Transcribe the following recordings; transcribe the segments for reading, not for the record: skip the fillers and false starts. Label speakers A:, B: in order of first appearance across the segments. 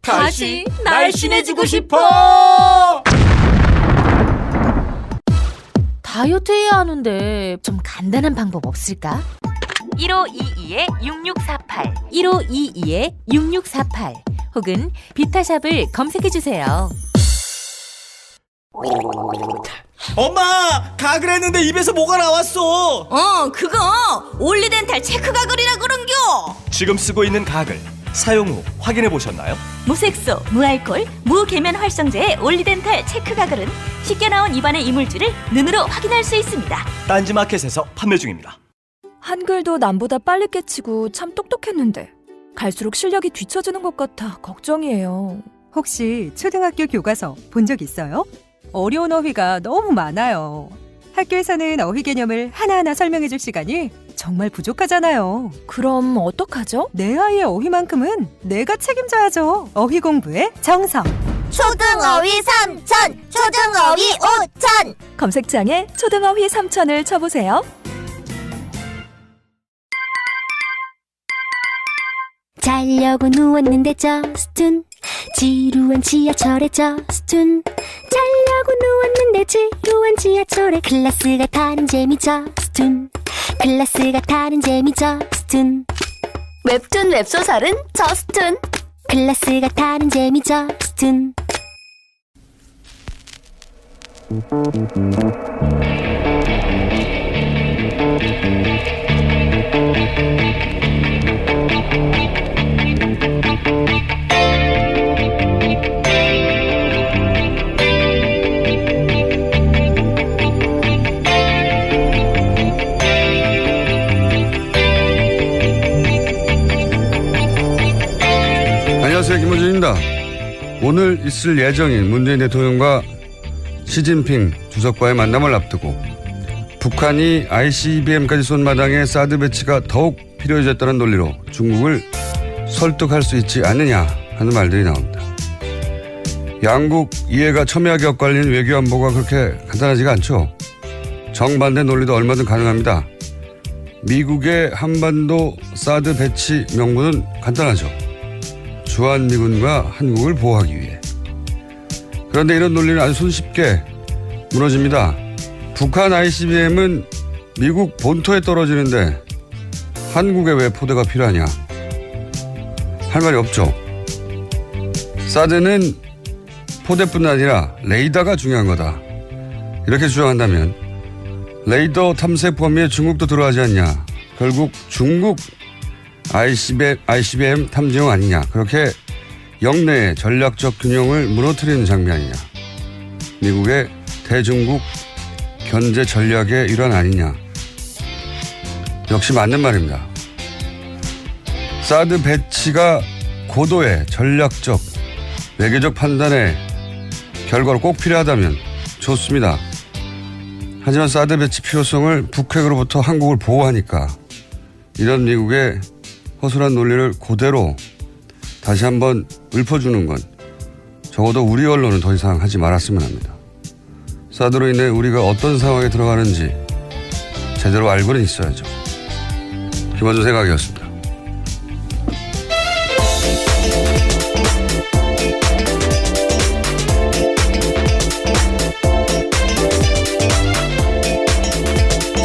A: 다시 날씬해지고 싶어.
B: 다이어트 해야 하는데 좀 간단한 방법 없을까?
C: 1522-6648
B: 1522-6648 혹은 비타샵을 검색해주세요.
A: 엄마, 가글 했는데 입에서 뭐가 나왔어.
D: 그거 올리덴탈 체크가글이라 그런겨.
E: 지금 쓰고 있는 가글 사용 후 확인해 보셨나요?
C: 무색소, 무알콜, 무계면 활성제의 올리덴탈 체크가글은 쉽게 나온 입안의 이물질을 눈으로 확인할 수 있습니다.
E: 딴지마켓에서 판매 중입니다.
F: 한글도 남보다 빨리 깨치고 참 똑똑했는데 갈수록 실력이 뒤처지는 것 같아 걱정이에요.
G: 혹시 초등학교 교과서 본 적 있어요? 어려운 어휘가 너무 많아요. 학교에서는 어휘 개념을 하나하나 설명해 줄 시간이 정말 부족하잖아요.
F: 그럼 어떡하죠?
G: 내 아이의 어휘만큼은 내가 책임져야죠. 어휘 공부의 정성.
D: 초등어휘 3천, 초등어휘 5천.
F: 검색창에 초등어휘 3천을 쳐보세요.
H: 자려고 누웠는데 저스툰 지루한 지하철에 저스툰 자려고 누웠는데 지루한 지하철에 클래스가 다른 재미 저스툰 클래스가 다른 재미 저스툰 웹툰 웹소설은 저스툰 클래스가 다른 재미 저스툰.
I: 안녕하세요, 김호준입니다. 오늘 있을 예정인 문재인 대통령과 시진핑 주석과의 만남을 앞두고 북한이 ICBM까지 쏜 마당에 사드 배치가 더욱 필요해졌다는 논리로 중국을 설득할 수 있지 않느냐 하는 말들이 나옵니다. 양국 이해가 첨예하게 엇갈리는 외교 안보가 그렇게 간단하지가 않죠. 정반대 논리도 얼마든 가능합니다. 미국의 한반도 사드 배치 명분은 간단하죠. 주한미군과 한국을 보호하기 위해. 그런데 이런 논리는 아주 손쉽게 무너집니다. 북한 ICBM은 미국 본토에 떨어지는데 한국에 왜 포대가 필요하냐? 할 말이 없죠. 사드는 포대뿐 아니라 레이더가 중요한 거다. 이렇게 주장한다면 레이더 탐색 범위에 중국도 들어가지 않냐? 결국 중국 ICBM 탐지용 아니냐. 그렇게 영내의 전략적 균형을 무너뜨리는 장면 아니냐. 미국의 대중국 견제 전략의 일환 아니냐. 역시 맞는 말입니다. 사드 배치가 고도의 전략적 외교적 판단의 결과로 꼭 필요하다면 좋습니다. 하지만 사드 배치 필요성을 북핵으로부터 한국을 보호하니까 이런 미국의 허술한 논리를 그대로 다시 한번 읊어주는 건 적어도 우리 언론은 더 이상 하지 말았으면 합니다. 사드로 인해 우리가 어떤 상황에 들어가는지 제대로 알고는 있어야죠. 김원준 생각이었습니다.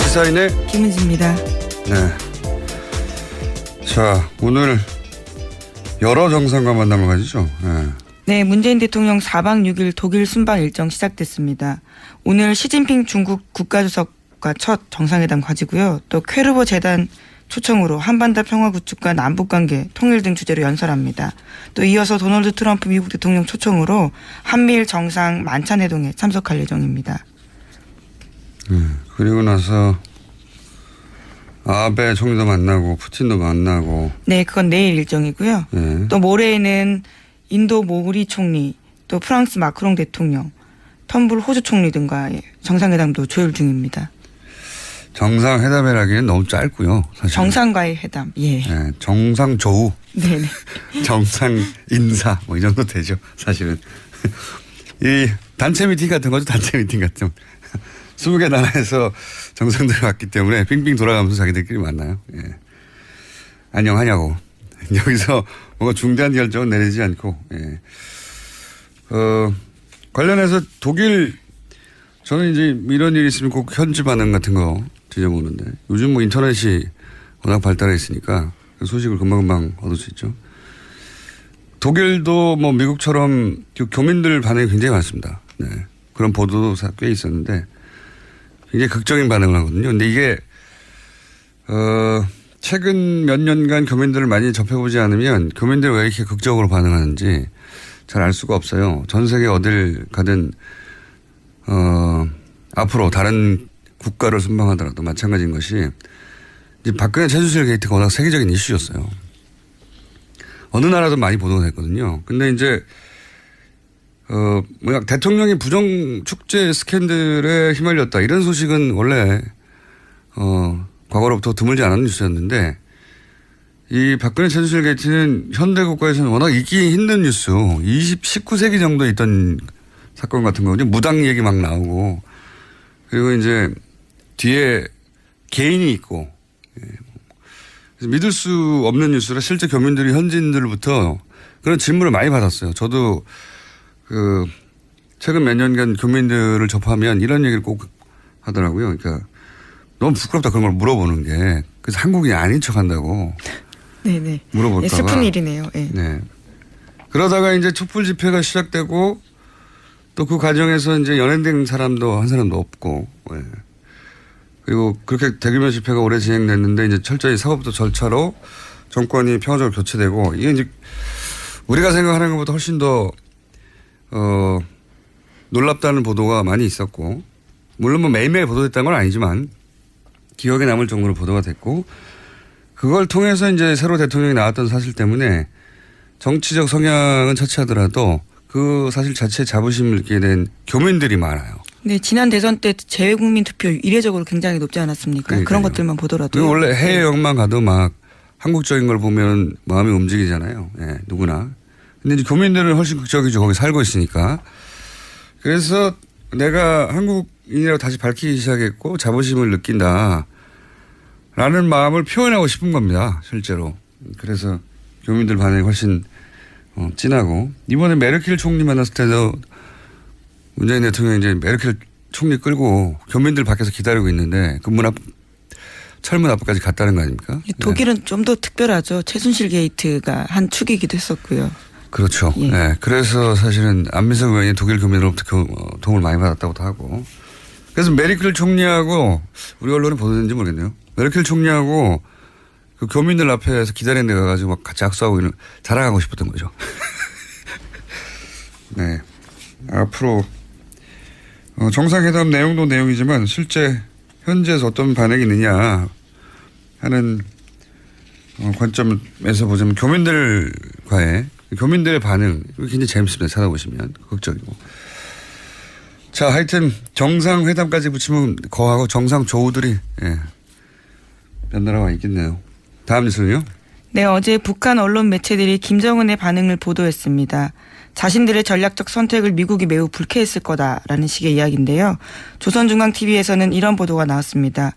I: 시사인의
J: 김은지입니다.
I: 네. 자, 오늘 여러 정상과 만남을 가지죠. 네.
J: 네, 문재인 대통령 4박 6일 독일 순방 일정 시작됐습니다. 오늘 시진핑 중국 국가주석과 첫 정상회담 과지고요. 또 퀘르보 재단 초청으로 한반도 평화 구축과 남북관계 통일 등 주제로 연설합니다. 또 이어서 도널드 트럼프 미국 대통령 초청으로 한미일 정상 만찬회동에 참석할 예정입니다.
I: 그리고 나서 아베 총리도 만나고 푸틴도 만나고.
J: 네, 그건 내일 일정이고요.
I: 네.
J: 또 모레에는 인도 모리 총리, 또 프랑스 마크롱 대통령, 텀블 호주 총리 등과의 정상회담도 조율 중입니다.
I: 정상회담이라기엔 너무 짧고요. 사실.
J: 정상과의 회담. 예.
I: 네, 정상조우.
J: 네네.
I: 정상인사 뭐 이 정도 되죠. 사실은. 이 단체 미팅 같은 거죠. 단체 미팅 같은. 20개 나라에서 정상들이 왔기 때문에 빙빙 돌아가면서 자기들끼리 만나요. 예. 안녕하냐고 여기서 뭔가 중대한 결정은 내리지 않고, 예. 관련해서 독일, 저는 이제 이런 일이 있으면 꼭 현지 반응 같은 거 뒤져보는데, 요즘 뭐 인터넷이 워낙 발달해 있으니까 그 소식을 금방금방 얻을 수 있죠. 독일도 뭐 미국처럼 교민들 반응이 굉장히 많습니다. 네. 그런 보도도 꽤 있었는데 굉장히 극적인 반응을 하거든요. 근데 이게, 최근 몇 년간 교민들을 많이 접해보지 않으면 교민들이 왜 이렇게 극적으로 반응하는지 잘 알 수가 없어요. 전 세계 어딜 가든, 앞으로 다른 국가를 순방하더라도 마찬가지인 것이 이제 박근혜 최순실 게이트가 워낙 세계적인 이슈였어요. 어느 나라도 많이 보도가 됐거든요. 근데 이제, 대통령이 부정축제 스캔들에 휘말렸다. 이런 소식은 원래, 과거로부터 드물지 않은 뉴스였는데, 이 박근혜 최순실 게이트는 현대 국가에서는 워낙 있기 힘든 뉴스, 19세기 정도에 있던 사건 같은 거거든요. 무당 얘기 막 나오고, 그리고 이제 뒤에 개인이 있고, 그래서 믿을 수 없는 뉴스라 실제 교민들이 현지인들부터 그런 질문을 많이 받았어요. 저도 최근 몇 년간 교민들을 접하면 이런 얘기를 꼭 하더라고요. 그러니까 너무 부끄럽다 그런 걸 물어보는 게. 그래서 한국인이 아닌 척 한다고.
J: 네네.
I: 물어볼까봐.
J: 슬픈 일이네요. 네.
I: 네. 그러다가 이제 촛불 집회가 시작되고 또 그 과정에서 이제 연행된 사람도 한 사람도 없고. 네. 그리고 그렇게 대규모 집회가 오래 진행됐는데 이제 철저히 사법도 절차로 정권이 평화적으로 교체되고 이게 이제 우리가 생각하는 것보다 훨씬 더 놀랍다는 보도가 많이 있었고 물론 뭐 매일매일 보도됐다는 건 아니지만 기억에 남을 정도로 보도가 됐고 그걸 통해서 이제 새로 대통령이 나왔던 사실 때문에 정치적 성향은 차치하더라도 그 사실 자체에 자부심을 느끼게 된 교민들이 많아요.
J: 네, 지난 대선 때 재외국민 투표 이례적으로 굉장히 높지 않았습니까?
I: 그러니까요.
J: 그런 것들만 보더라도.
I: 원래 해외 여행만 가도 막 한국적인 걸 보면 마음이 움직이잖아요. 예, 누구나. 근데 이제 교민들은 훨씬 극적이죠. 거기 살고 있으니까. 그래서 내가 한국인이라고 다시 밝히기 시작했고 자부심을 느낀다. 라는 마음을 표현하고 싶은 겁니다. 실제로. 그래서 교민들 반응이 훨씬 진하고 이번에 메르켈 총리 만났을 때도 문재인 대통령이 이제 메르켈 총리 끌고 교민들 밖에서 기다리고 있는데 그 문 앞, 철문 앞까지 갔다는 거 아닙니까?
J: 독일은
I: 네.
J: 좀 더 특별하죠. 최순실 게이트가 한 축이기도 했었고요.
I: 그렇죠.
J: 예.
I: 네. 그래서 사실은 안민석 의원이 독일 교민으로부터 도움을 많이 받았다고도 하고. 그래서 메르켈 총리하고 우리 언론에 보도된지 모르겠네요. 메르켈 총리하고 그 교민들 앞에서 기다리는 데 가가지고 막 같이 악수하고 자랑하고 싶었던 거죠. 네. 앞으로 정상회담 내용도 내용이지만 실제 현지에서 어떤 반응이 있느냐 하는 관점에서 보자면 교민들과의 교민들의 반응 굉장히 재밌습니다. 찾아보시면 극적이고. 자, 하여튼 정상회담까지 붙이면 거하고 정상조우들이 연달아 와 있겠네요. 다음 뉴스는요?
J: 네, 어제 북한 언론 매체들이 김정은의 반응을 보도했습니다. 자신들의 전략적 선택을 미국이 매우 불쾌했을 거다라는 식의 이야기인데요. 조선중앙TV에서는 이런 보도가 나왔습니다.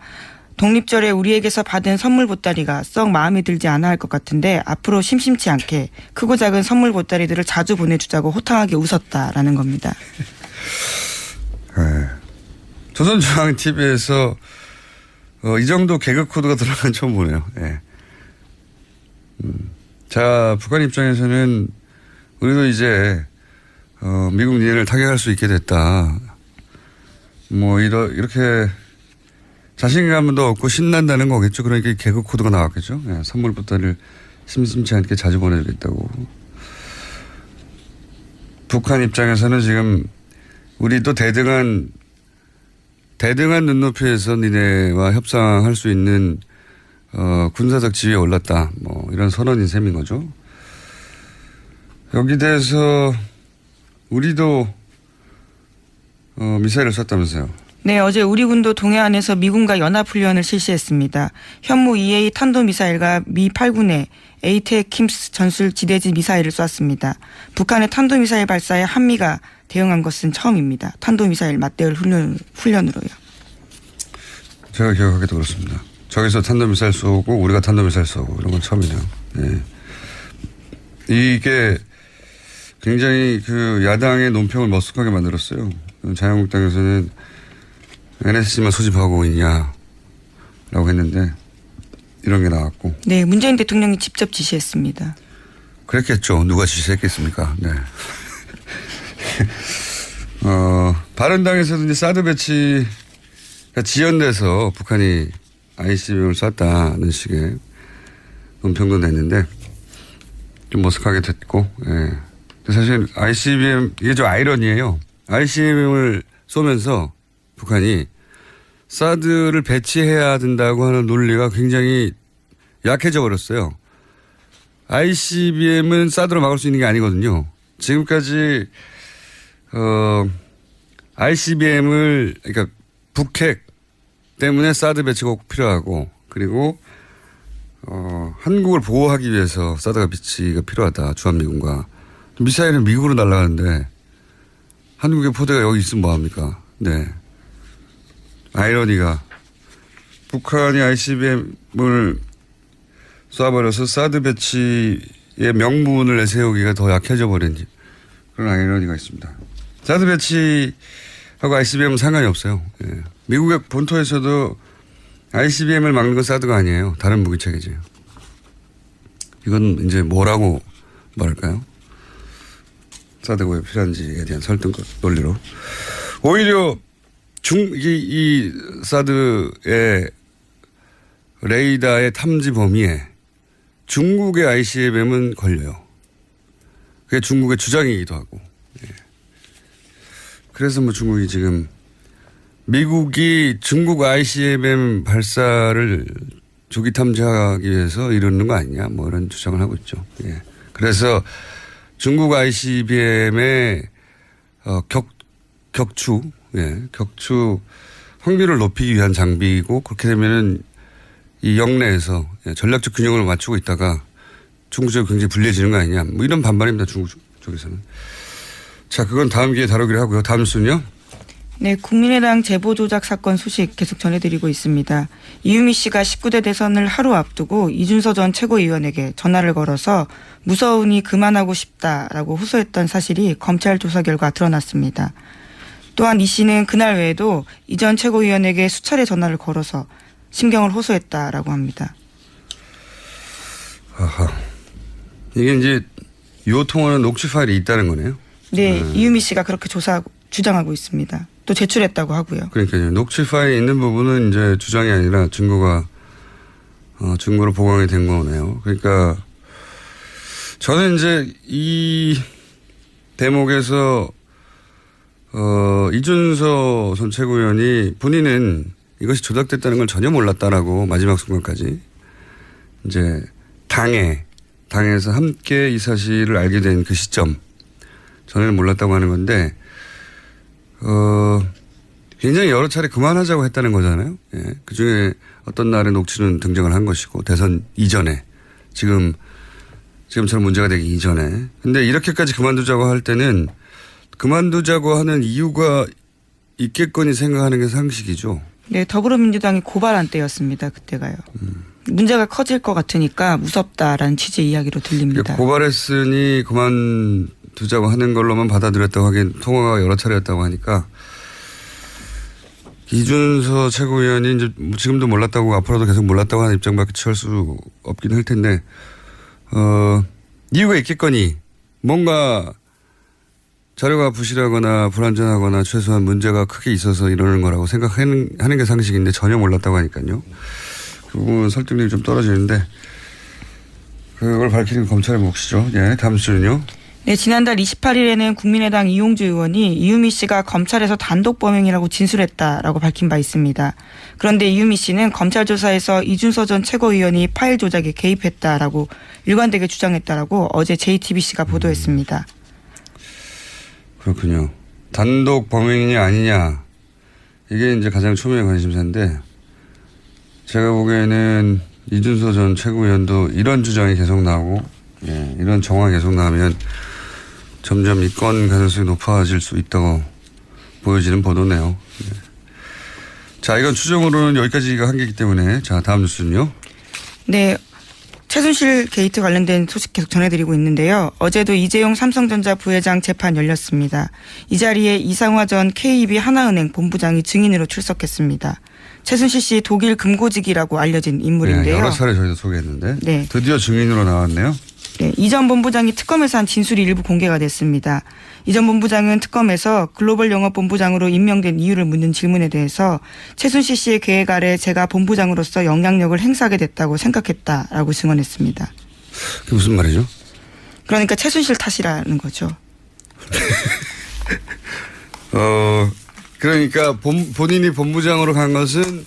J: 독립절에 우리에게서 받은 선물 보따리가 썩 마음에 들지 않아 할 것 같은데 앞으로 심심치 않게 크고 작은 선물 보따리들을 자주 보내주자고 호탕하게 웃었다라는 겁니다.
I: 네. 조선중앙TV에서 이 정도 개그 코드가 들어간 건 처음 보네요. 네. 자, 북한 입장에서는 우리도 이제 미국 니네를 타격할 수 있게 됐다. 뭐 이렇게 자신감도 없고 신난다는 거겠죠. 그러니까 개그 코드가 나왔겠죠. 네, 선물 보따리를 심심치 않게 자주 보내주겠다고. 북한 입장에서는 지금 우리도 대등한 눈높이에서 니네와 협상할 수 있는 군사적 지위에 올랐다. 뭐 이런 선언인 셈인 거죠. 여기 대해서 우리도 미사일을 쐈다면서요.
J: 네, 어제 우리 군도 동해안에서 미군과 연합훈련을 실시했습니다. 현무 EA 탄도미사일과 미 8군의 에이테킴스 전술 지대지 미사일을 쐈습니다. 북한의 탄도미사일 발사에 한미가 대응한 것은 처음입니다. 탄도미사일 맞대응 훈련으로요.
I: 제가 기억하기도 그렇습니다. 저기서 탄도미사일 쏘고 우리가 탄도미사일 쏘고 이런 건 처음이네요. 네. 이게 굉장히 그 야당의 논평을 머쓱하게 만들었어요. 자유한국당에서는 NSC만 소집하고 있냐라고 했는데 이런 게 나왔고.
J: 네, 문재인 대통령이 직접 지시했습니다.
I: 그랬겠죠. 누가 지시했겠습니까? 네. 바른당에서도 이제 사드 배치가 지연돼서 북한이 ICBM을 쐈다는 식의 논평도 냈는데 좀 머쓱하게 됐고, 예. 사실 ICBM, 이게 좀 아이러니예요. ICBM을 쏘면서 북한이 사드를 배치해야 된다고 하는 논리가 굉장히 약해져 버렸어요. ICBM은 사드로 막을 수 있는 게 아니거든요. 지금까지 ICBM을 그러니까 북핵 때문에 사드 배치가 꼭 필요하고 그리고 한국을 보호하기 위해서 사드가 배치가 필요하다. 주한미군과 미사일은 미국으로 날아가는데 한국의 포대가 여기 있으면 뭐합니까? 네. 아이러니가 북한이 ICBM을 쏴버려서 사드 배치의 명분을 내세우기가 더 약해져 버린 그런 아이러니가 있습니다. 사드 배치하고 ICBM은 상관이 없어요. 예. 미국의 본토에서도 ICBM을 막는 건 사드가 아니에요. 다른 무기 체계죠. 이건 이제 뭐라고 말할까요? 사드가 왜 필요한지에 대한 설득 논리로. 오히려 이 사드의 레이더의 탐지 범위에 중국의 ICBM은 걸려요. 그게 중국의 주장이기도 하고. 예. 그래서 뭐 중국이 지금 미국이 중국 ICBM 발사를 조기 탐지하기 위해서 이러는 거 아니냐 뭐 이런 주장을 하고 있죠. 예. 그래서 중국 ICBM의 격추 확률을 높이기 위한 장비이고 그렇게 되면은 이 영내에서 전략적 균형을 맞추고 있다가 중국 쪽이 굉장히 불리해지는 거 아니냐 뭐 이런 반발입니다. 중국 쪽에서는. 자, 그건 다음 기회에 다루기로 하고요. 다음 순요.
J: 네, 국민의당 제보 조작 사건 소식 계속 전해드리고 있습니다. 이유미 씨가 19대 대선을 하루 앞두고 이준서 전 최고위원에게 전화를 걸어서 무서우니 그만하고 싶다라고 호소했던 사실이 검찰 조사 결과 드러났습니다. 또한 이 씨는 그날 외에도 이 전 최고위원에게 수차례 전화를 걸어서 심경을 호소했다라고 합니다.
I: 아하. 이게 이제 요 통화는 녹취 파일이 있다는 거네요.
J: 네, 이유미 씨가 그렇게 주장하고 있습니다. 또 제출했다고 하고요.
I: 그러니까요. 녹취 파일에 있는 부분은 이제 주장이 아니라 증거로 보강이 된 거네요. 그러니까 저는 이제 이 대목에서 이준서 전 최고위원이 본인은 이것이 조작됐다는 걸 전혀 몰랐다라고 마지막 순간까지 이제 당에서 함께 이 사실을 알게 된 그 시점 전에는 몰랐다고 하는 건데 굉장히 여러 차례 그만하자고 했다는 거잖아요. 예. 그중에 어떤 날의 녹취는 등장을 한 것이고 대선 이전에 지금처럼 문제가 되기 이전에 근데 이렇게까지 그만두자고 할 때는 그만두자고 하는 이유가 있겠거니 생각하는 게 상식이죠.
J: 네, 더불어민주당이 고발한 때였습니다. 그때가요. 문제가 커질 것 같으니까 무섭다라는 취지의 이야기로 들립니다.
I: 고발했으니 그만두자고 하는 걸로만 받아들였다고 하기엔 통화가 여러 차례였다고 하니까 이준서 최고위원이 이제 지금도 몰랐다고 앞으로도 계속 몰랐다고 하는 입장밖에 취할 수 없긴 할 텐데 이유가 있겠거니 뭔가 자료가 부실하거나 불완전하거나 최소한 문제가 크게 있어서 이러는 거라고 생각하는 게 상식인데 전혀 몰랐다고 하니까요. 그 부분 설득력이 좀 떨어지는데 그걸 밝히는 검찰의 몫이죠. 예, 다음 주는요.
J: 네, 지난달 28일에는 국민의당 이용주 의원이 이유미 씨가 검찰에서 단독 범행이라고 진술했다라고 밝힌 바 있습니다. 그런데 이유미 씨는 검찰 조사에서 이준서 전 최고위원이 파일 조작에 개입했다라고 일관되게 주장했다라고 어제 JTBC가 보도했습니다.
I: 그렇군요. 단독 범행이냐 아니냐 이게 이제 가장 초미의 관심사인데 제가 보기에는 이준서 전 최고위원도 이런 주장이 계속 나오고 이런 정황이 계속 나오면 점점 입건 가능성이 높아질 수 있다고 보여지는 보도네요. 자, 이건 추정으로는 여기까지가 한계이기 때문에 자, 다음 뉴스는요.
J: 네. 최순실 게이트 관련된 소식 계속 전해드리고 있는데요. 어제도 이재용 삼성전자 부회장 재판 열렸습니다. 이 자리에 이상화 전 KB 하나은행 본부장이 증인으로 출석했습니다. 최순실 씨 독일 금고직이라고 알려진 인물인데요.
I: 네, 여러 차례 저희도 소개했는데
J: 네.
I: 드디어 증인으로 나왔네요.
J: 네, 이 전 본부장이 특검에서 한 진술이 일부 공개가 됐습니다. 이 전 본부장은 특검에서 글로벌 영업본부장으로 임명된 이유를 묻는 질문에 대해서 최순실 씨의 계획 아래 제가 본부장으로서 영향력을 행사하게 됐다고 생각했다라고 증언했습니다.
I: 그게 무슨 말이죠?
J: 그러니까 최순실 탓이라는 거죠.
I: 그러니까 본인이 본부장으로 간 것은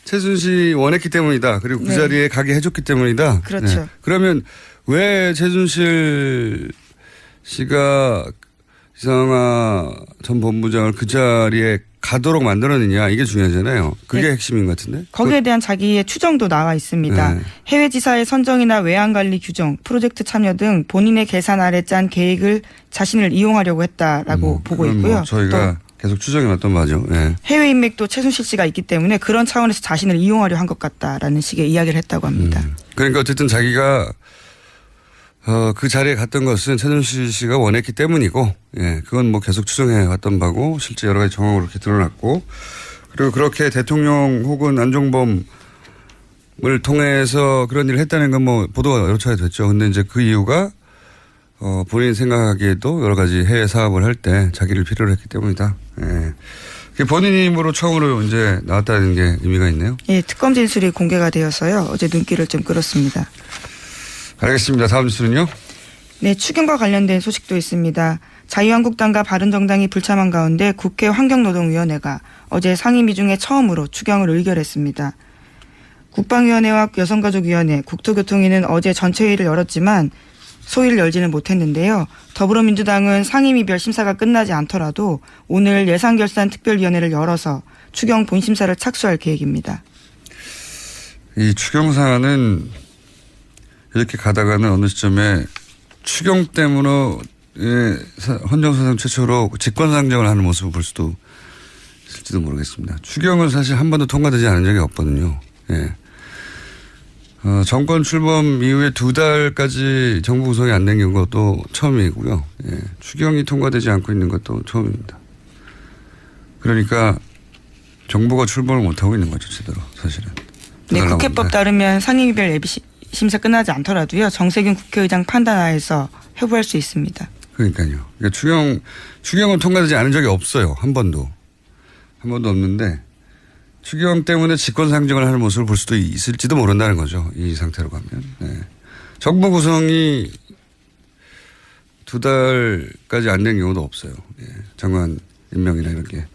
I: 최순실이 원했기 때문이다. 그리고 그
J: 네.
I: 자리에 가게 해줬기 때문이다.
J: 그렇죠.
I: 네. 그러면 왜 최순실 씨가 이상화 전 본부장을 그 자리에 가도록 만들었느냐 이게 중요하잖아요. 그게
J: 네.
I: 핵심인 것 같은데.
J: 거기에 대한 자기의 추정도 나와 있습니다.
I: 네.
J: 해외 지사의 선정이나 외환관리 규정, 프로젝트 참여 등 본인의 계산 아래 짠 계획을 자신을 이용하려고 했다라고 보고
I: 그건
J: 있고요.
I: 뭐 저희가 계속 추정해왔던 바죠. 네.
J: 해외 인맥도 최순실 씨가 있기 때문에 그런 차원에서 자신을 이용하려 한 것 같다라는 식의 이야기를 했다고 합니다.
I: 그러니까 어쨌든 자기가 그 자리에 갔던 것은 최순실 씨가 원했기 때문이고, 예, 그건 뭐 계속 추정해 왔던 바고, 실제 여러 가지 정황으로 이렇게 드러났고, 그리고 그렇게 대통령 혹은 안종범을 통해서 그런 일을 했다는 건 뭐 보도가 여러 차례 됐죠. 근데 이제 그 이유가 본인 생각하기에도 여러 가지 해외 사업을 할 때 자기를 필요로 했기 때문이다. 예. 그게 본인 힘으로 처음으로 이제 나왔다는 게 의미가 있네요.
J: 예, 특검 진술이 공개가 되어서요. 어제 눈길을 좀 끌었습니다.
I: 알겠습니다. 다음 뉴스는요?
J: 네, 추경과 관련된 소식도 있습니다. 자유한국당과 바른정당이 불참한 가운데 국회 환경노동위원회가 어제 상임위 중에 처음으로 추경을 의결했습니다. 국방위원회와 여성가족위원회, 국토교통위는 어제 전체 회의를 열었지만 소위를 열지는 못했는데요. 더불어민주당은 상임위별 심사가 끝나지 않더라도 오늘 예산결산특별위원회를 열어서 추경 본심사를 착수할 계획입니다.
I: 이 추경 사안은 이렇게 가다가는 어느 시점에 추경 때문에 헌정사상 최초로 직권상정을 하는 모습을 볼 수도 있을지도 모르겠습니다. 추경은 사실 한 번도 통과되지 않은 적이 없거든요. 예. 정권 출범 이후에 2달까지 정부 구성이 안 된 것도 처음이고요. 예. 추경이 통과되지 않고 있는 것도 처음입니다. 그러니까 정부가 출범을 못하고 있는 거죠, 제대로 사실은.
J: 네, 국회법 따르면 상임위별 예비 심사 끝나지 않더라도요. 정세균 국회의장 판단하에서 회부할 수 있습니다.
I: 그러니까요. 그러니까 추경은 통과되지 않은 적이 없어요. 한 번도 없는데 추경 때문에 직권상정을 하는 모습을 볼 수도 있을지도 모른다는 거죠. 이 상태로 가면. 네. 정부 구성이 2달까지 안 된 경우도 없어요. 예. 장관 임명이나 이런 게.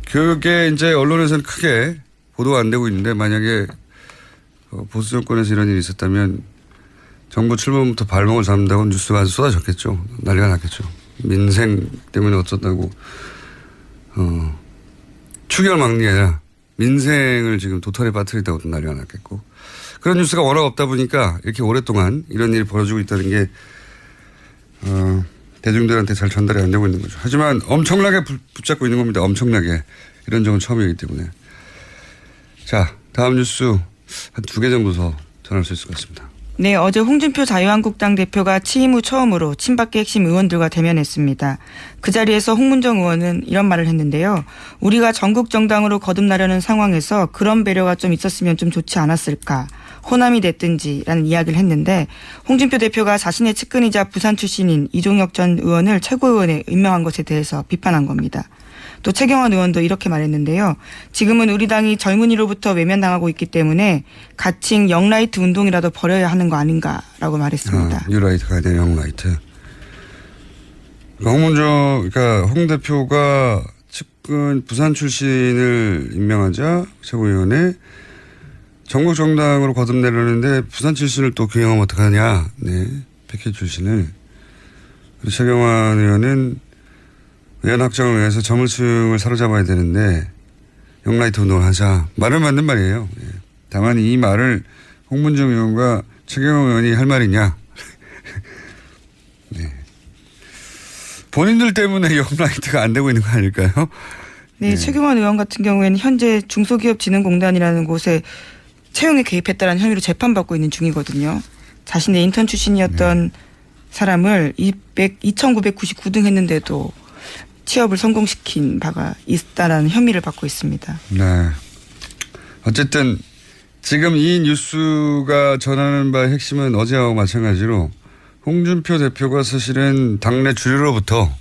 I: 그게 이제 언론에서는 크게 보도가 안 되고 있는데 만약에 보수 정권에서 이런 일이 있었다면 정부 출범부터 발목을 잡는다고 뉴스가 아주 쏟아졌겠죠. 난리가 났겠죠. 민생 때문에 어쩌다고 추경을 막는 게 아니라 민생을 지금 도탈에 빠뜨리다고도 난리가 났겠고 그런 뉴스가 워낙 없다 보니까 이렇게 오랫동안 이런 일이 벌어지고 있다는 게 대중들한테 잘 전달이 안 되고 있는 거죠. 하지만 엄청나게 붙잡고 있는 겁니다. 엄청나게. 이런 적은 처음이기 때문에. 자, 다음 뉴스 한 2개 정도 더 전할 수 있을 것 같습니다.
J: 네, 어제 홍준표 자유한국당 대표가 취임 후 처음으로 친박계 핵심 의원들과 대면했습니다. 그 자리에서 홍문정 의원은 이런 말을 했는데요. 우리가 전국 정당으로 거듭나려는 상황에서 그런 배려가 좀 있었으면 좀 좋지 않았을까. 호남이 됐든지라는 이야기를 했는데 홍준표 대표가 자신의 측근이자 부산 출신인 이종혁 전 의원을 최고위원에 임명한 것에 대해서 비판한 겁니다. 또 최경환 의원도 이렇게 말했는데요. 지금은 우리 당이 젊은이로부터 외면당하고 있기 때문에 가칭 영라이트 운동이라도 벌여야 하는 거 아닌가라고 말했습니다.
I: 뉴라이트가 아니라 영라이트. 그러니까 홍 대표가 측근 부산 출신을 임명하자 최고위원회 전국 정당으로 거듭내려는데 부산 출신을 또 경영하면 어떡하냐. 네. 백혜 출신을. 그리고 최경환 의원은 외연 확장을 위해서 젊은층을 사로잡아야 되는데 영라이트 운동을 하자. 말은 맞는 말이에요. 예. 다만 이 말을 홍문정 의원과 최경환 의원이 할 말이냐. 네. 본인들 때문에 영라이트가 안 되고 있는 거 아닐까요?
J: 네, 최경환 의원 같은 경우에는 현재 중소기업진흥공단이라는 곳에 채용에 개입했다는 혐의로 재판받고 있는 중이거든요. 자신의 인턴 출신이었던 사람을 2,999등 했는데도 취업을 성공시킨 바가 있다라는 혐의를 받고 있습니다.
I: 네. 어쨌든 지금 이 뉴스가 전하는 바의 핵심은 어제하고 마찬가지로 홍준표 대표가 사실은 당내 주류로부터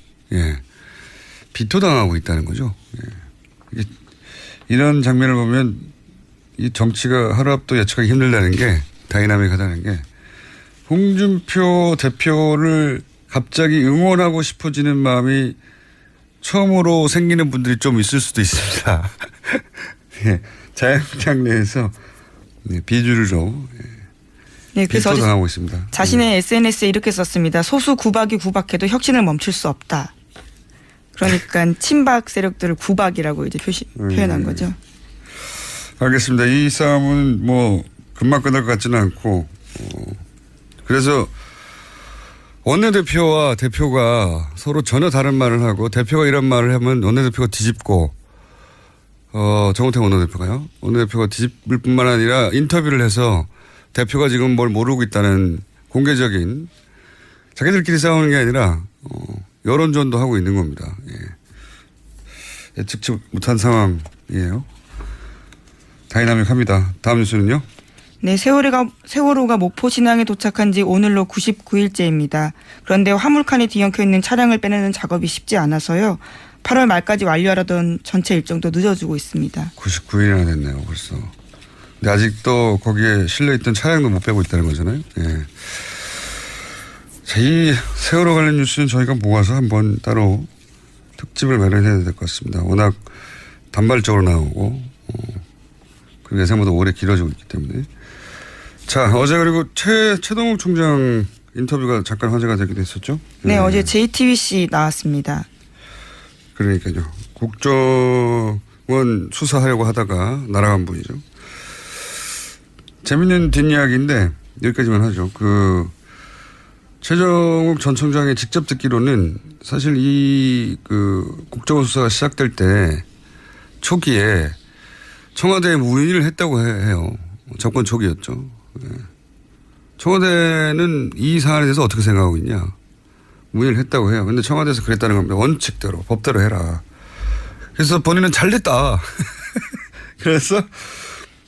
I: 비토당하고 있다는 거죠. 이런 장면을 보면 이 정치가 하루 앞도 예측하기 힘들다는 게 다이나믹하다는 게 홍준표 대표를 갑자기 응원하고 싶어지는 마음이 처음으로 생기는 분들이 좀 있을 수도 있습니다. 자영당 내에서 비주류로
J: 그래서
I: 비토당하고 있습니다.
J: 자신의 SNS에 이렇게 썼습니다. 소수 구박이 구박해도 혁신을 멈출 수 없다. 그러니까 친박 세력들을 구박이라고 이제 표현한 거죠.
I: 알겠습니다. 이 싸움은 뭐 금방 끝날 것 같지는 않고 그래서 원내대표와 대표가 서로 전혀 다른 말을 하고 대표가 이런 말을 하면 원내대표가 뒤집고 정우택 원내대표가요. 원내대표가 뒤집을 뿐만 아니라 인터뷰를 해서 대표가 지금 뭘 모르고 있다는 공개적인 자기들끼리 싸우는 게 아니라 여론전도 하고 있는 겁니다. 예측치 못한 상황이에요. 다이나믹합니다. 다음 뉴스는요.
J: 네, 세월호가 목포 신항에 도착한 지 오늘로 99일째입니다. 그런데 화물칸에 뒤엉켜 있는 차량을 빼내는 작업이 쉽지 않아서요. 8월 말까지 완료하려던 전체 일정도 늦어지고 있습니다.
I: 99일이나 됐네요, 벌써. 근데 아직도 거기에 실려있던 차량도 못 빼고 있다는 거잖아요. 자, 이 세월호 관련 뉴스는 저희가 모아서 한번 따로 특집을 마련해야 될 것 같습니다. 워낙 단발적으로 나오고 그리고 예상보다 오래 길어지고 있기 때문에. 자, 어제 그리고 최동욱 총장 인터뷰가 잠깐 화제가 되기도 했었죠.
J: 네, 어제 JTBC 나왔습니다.
I: 그러니까요. 국정원 수사하려고 하다가 날아간 분이죠. 재밌는 뒷이야기인데 여기까지만 하죠. 최정욱 전 총장이 직접 듣기로는 사실 이 국정원 수사가 시작될 때 초기에 청와대에 문의를 했다고 해요. 정권 초기였죠. 청와대는 이 사안에 대해서 어떻게 생각하고 있냐. 문의를 했다고 해요. 근데 청와대에서 그랬다는 겁니다. 원칙대로 법대로 해라. 그래서 본인은 잘 됐다. 그래서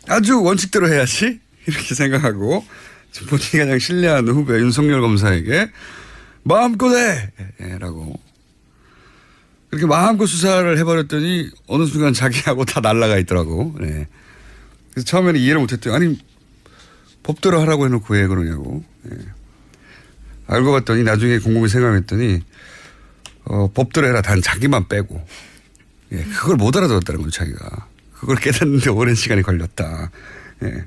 I: 아주 원칙대로 해야지 이렇게 생각하고 본인이 가장 신뢰하는 후배 윤석열 검사에게 마음껏 해! 라고 그렇게 마음껏 수사를 해버렸더니 어느 순간 자기하고 다 날아가 있더라고. 네. 그래서 처음에는 이해를 못했더니 아니 법대로 하라고 해놓고 왜 그러냐고. 네. 알고 봤더니 나중에 곰곰이 생각했더니 법대로 해라. 단 자기만 빼고. 예, 그걸 못 알아들었다는 거죠 자기가. 그걸 깨닫는데 오랜 시간이 걸렸다. 예.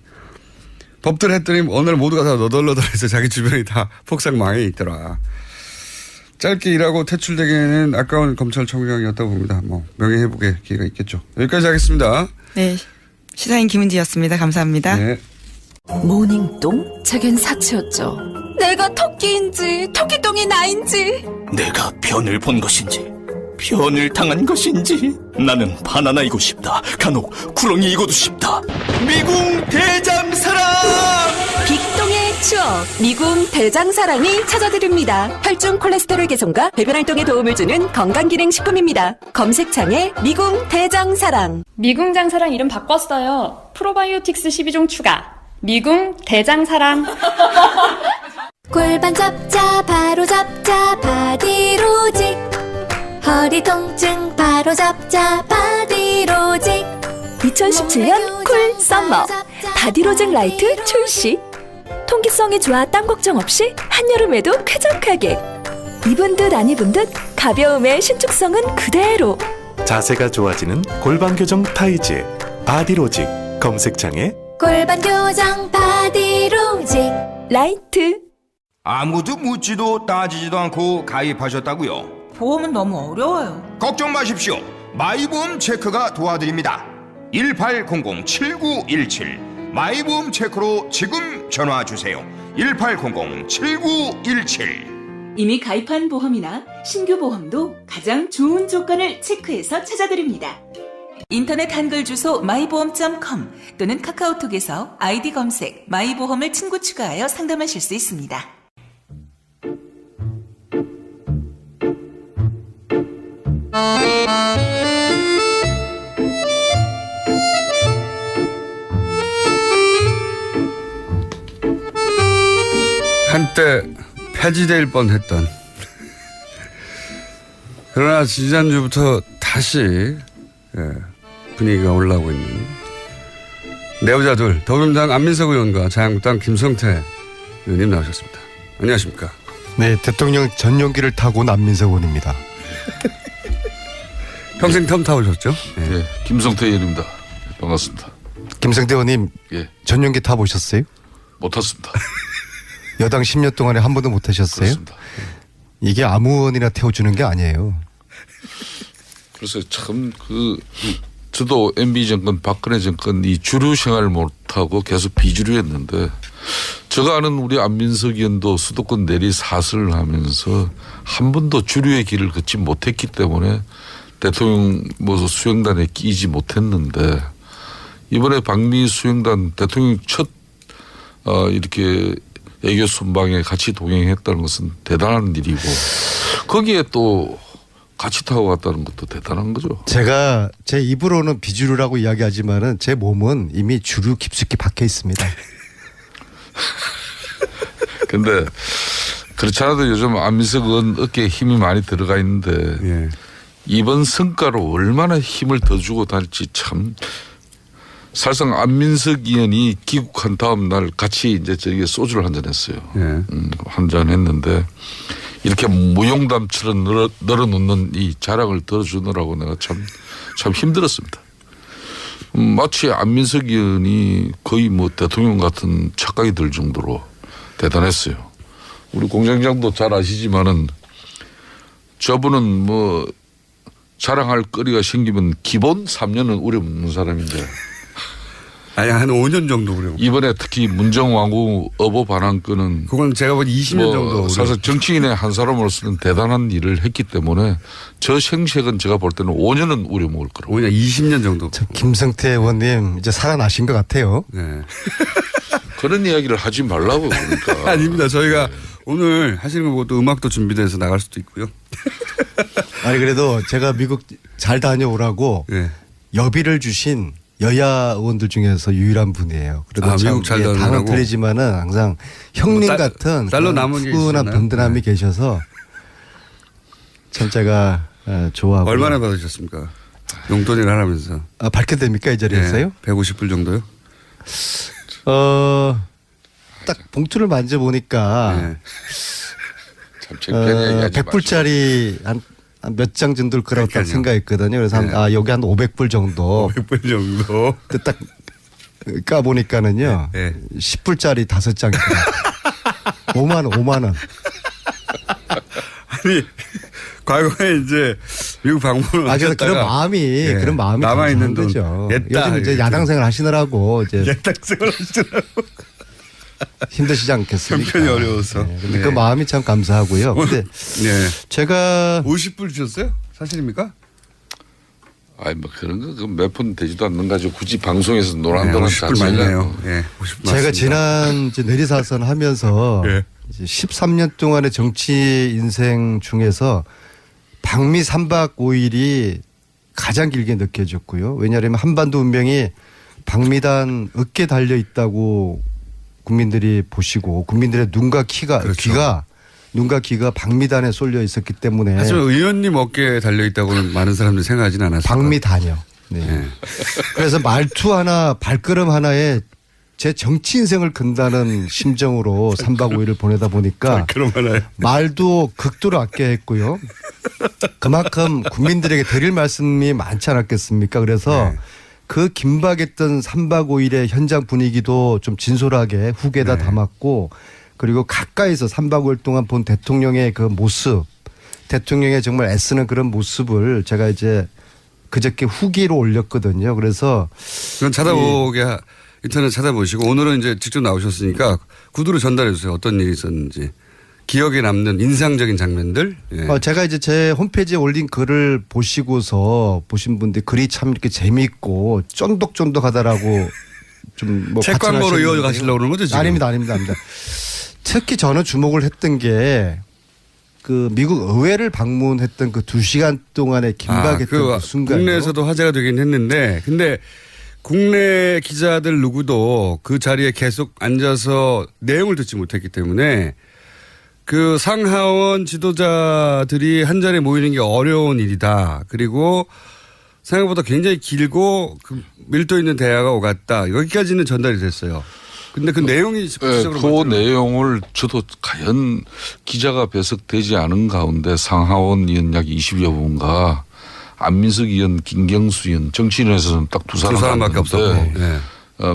I: 법대로 했더니 어느 날 모두가 다 너덜너덜해서 자기 주변이 다 폭삭 망해 있더라. 짧게 일하고 퇴출되기에는 아까운 검찰총장이었다고 봅니다. 뭐 명예회복의 기회가 있겠죠. 여기까지 하겠습니다.
J: 네, 시사인 김은지였습니다. 감사합니다.
I: 네.
B: 모닝똥? 제겐 사치였죠.
D: 내가 토끼인지 토끼똥이 나인지
A: 내가 변을 본 것인지 변을 당한 것인지 나는 바나나이고 싶다. 간혹 구렁이이고도 싶다. 미궁 대장사랑
D: 빅똥의 추억 미궁 대장사랑이 찾아드립니다. 혈중 콜레스테롤 개선과 배변 활동에 도움을 주는 건강기능식품입니다. 검색창에 미궁 대장사랑.
K: 미궁 장사랑 이름 바꿨어요. 프로바이오틱스 12종 추가. 미궁 대장사랑.
H: 골반 잡자 바로 잡자 바디로직 허리 통증 바로 잡자 바디로직
F: 2017년 쿨 썸머 바디로직 라이트 출시. 통기성이 좋아 땀 걱정 없이 한여름에도 쾌적하게. 입은 듯 안 입은 듯 가벼움의 신축성은 그대로.
L: 자세가 좋아지는 골반 교정 타이즈 바디로직 검색창에
H: 골반 교정 바디로직
F: 라이트.
M: 아무도 묻지도 따지지도 않고 가입하셨다고요?
N: 보험은 너무 어려워요.
M: 걱정 마십시오. 마이보험 체크가 도와드립니다. 1800-7917 마이보험 체크로 지금 전화주세요. 1800-7917
C: 이미 가입한 보험이나 신규 보험도 가장 좋은 조건을 체크해서 찾아드립니다.
N: 인터넷 한글 주소 마이보험.com 또는 카카오톡에서 아이디 검색 마이보험을 친구 추가하여 상담하실 수 있습니다.
I: 한때 폐지될 뻔했던 그러나 지난주부터 다시 분위기가 올라오고 있는 내부자들 더불어민주당 안민석 의원과 자유한국당 김성태 의원님 나오셨습니다. 안녕하십니까?
O: 네, 대통령 전용기를 타고 온 안민석 의원입니다.
I: 평생 텀 타오셨죠?
P: 네, 김성태 의원입니다. 반갑습니다.
O: 김성태 의원님,
P: 예.
O: 전용기 타보셨어요?
P: 못 탔습니다.
O: 여당 10년 동안에 한 번도 못 타셨어요?
P: 그렇습니다.
O: 이게 아무 의원이나 태워주는 게 아니에요.
P: 그래서 참 저도 MB 정권, 박근혜 정권 이 주류 생활을 못하고 계속 비주류였는데 제가 아는 우리 안민석 의원도 수도권 내리 사슬을 하면서 한 번도 주류의 길을 걷지 못했기 때문에 대통령 수행단에 끼지 못했는데 이번에 방미 수행단 대통령 첫 이렇게 애교 순방에 같이 동행했다는 것은 대단한 일이고 거기에 또 같이 타고 갔다는 것도 대단한 거죠.
O: 제가 제 입으로는 비주류라고 이야기하지만은 제 몸은 이미 주류 깊숙이 박혀 있습니다.
P: 근데 그렇지 않아도 요즘 안민석 의원 어깨에 힘이 많이 들어가 있는데 이번 성과로 얼마나 힘을 더 주고 다닐지 참 사실상 안민석 의원이 귀국한 다음 날 같이 이제 저기 소주를 한잔 했어요. 한잔 했는데 이렇게 무용담처럼 널어놓는 이 자랑을 들어주느라고 내가 참 힘들었습니다. 마치 안민석 의원이 거의 대통령 같은 착각이 들 정도로 대단했어요. 우리 공장장도 잘 아시지만은 저분은 자랑할 거리가 생기면 기본 3년은 우려먹는 사람인데
I: 아니 한 5년 정도 우려.
P: 이번에 특히 문정왕후 어보 반환건은
I: 그건 제가 본 20년 정도.
P: 사실 정치인의 한 사람으로서는 대단한 일을 했기 때문에 저 생색은 제가 볼 때는 5년은 우려먹을 거라고.
I: 5년 20년 정도.
O: 김성태 의원님 이제 살아나신 것 같아요.
I: 네.
P: 그런 이야기를 하지 말라고 그러니까.
I: 아닙니다. 저희가 오늘 하시는 거 보고 또 음악도 준비돼서 나갈 수도 있고요.
O: 아니 그래도 제가 미국 잘 다녀오라고 여비를 주신 여야 의원들 중에서 유일한 분이에요. 그래도 참
I: 미국 잘 다녀오라고.
O: 당은 틀리지만은 항상 형님 같은
I: 딸로 남은 게
O: 푸근한
I: 있잖아요.
O: 든든함이 계셔서 참 제가 좋아하고.
I: 얼마나 받으셨습니까? 용돈을 하라면서.
O: 밝혀도 됩니까 이 자리에서요?
I: 150불 정도요?
O: 딱 봉투를 만져보니까
P: 참 창피한 얘기하지
O: 100불짜리 한 몇 장 정도일 거라고 딱 생각했거든요. 그래서 여기 한 500불 정도.
I: 500불 정도.
O: 딱 까보니까는요. 10불짜리 5장. 5만 원.
I: 아니 과거에 이제 미국 방문을
O: 그래서 그런 마음이
I: 남아 있는
O: 거죠.
I: 냈다.
O: 요즘 이제 야당 생활 하시느라고 이제
I: 야당 생활 하시느라고
O: 힘드시지 않겠습니까?
I: 형편이 어려워서.
O: 근데 그 마음이 참 감사하고요. 근데 제가
I: 50불 주셨어요? 사실입니까?
P: 아니 그런 거 몇 푼 되지도 않는 가지고 굳이 방송에서 논한다는
I: 50불 많네요. 50불
O: 제가 지난 이제 내리사선 하면서 이제 13년 동안의 정치 인생 중에서 방미 3박 5일이 가장 길게 느껴졌고요. 왜냐하면 한반도 운명이 방미단 어깨에 달려 있다고 국민들이 보시고 국민들의 눈과 귀가 방미단에 쏠려 있었기 때문에.
I: 하지만 의원님 어깨에 달려 있다고는 많은 사람들이 생각하지는 않았어요.
O: 방미단이요. 네. 그래서 말투 하나 발걸음 하나에 제 정치 인생을 건다는 심정으로 3박 5일을 보내다 보니까 말도 극도로 아껴야 했고요. 그만큼 국민들에게 드릴 말씀이 많지 않았겠습니까? 그래서 그 긴박했던 3박 5일의 현장 분위기도 좀 진솔하게 후계에다 담았고 그리고 가까이서 3박 5일 동안 본 대통령의 그 모습, 대통령의 정말 애쓰는 그런 모습을 제가 이제 그저께 후기로 올렸거든요. 그래서
I: 그건 찾아보게 인터넷 찾아보시고 오늘은 이제 직접 나오셨으니까 구두로 전달해 주세요. 어떤 일이 있었는지 기억에 남는 인상적인 장면들. 예.
O: 제가 이제 제 홈페이지에 올린 글을 보시고서 보신 분들 글이 참 이렇게 재미있고 쫀득쫀득하다라고 좀 뭐
I: 책 광고로 이어가시려고 그러는 거죠 지금?
O: 아닙니다. 특히 저는 주목을 했던 게 그 미국 의회를 방문했던 그 2시간 동안의 긴박했던 그 순간.
I: 국내에서도 화제가 되긴 했는데 근데 국내 기자들 누구도 그 자리에 계속 앉아서 내용을 듣지 못했기 때문에 그 상하원 지도자들이 한 자리에 모이는 게 어려운 일이다. 그리고 생각보다 굉장히 길고 그 밀도 있는 대화가 오갔다. 여기까지는 전달이 됐어요. 근데 그 내용이
P: 그 내용을 저도 과연 기자가 배석되지 않은 가운데 상하원 의원 약 20여 분과 안민석 의원, 김경수 의원 정치인에서는 딱 두
I: 사람밖에 없었고. 네.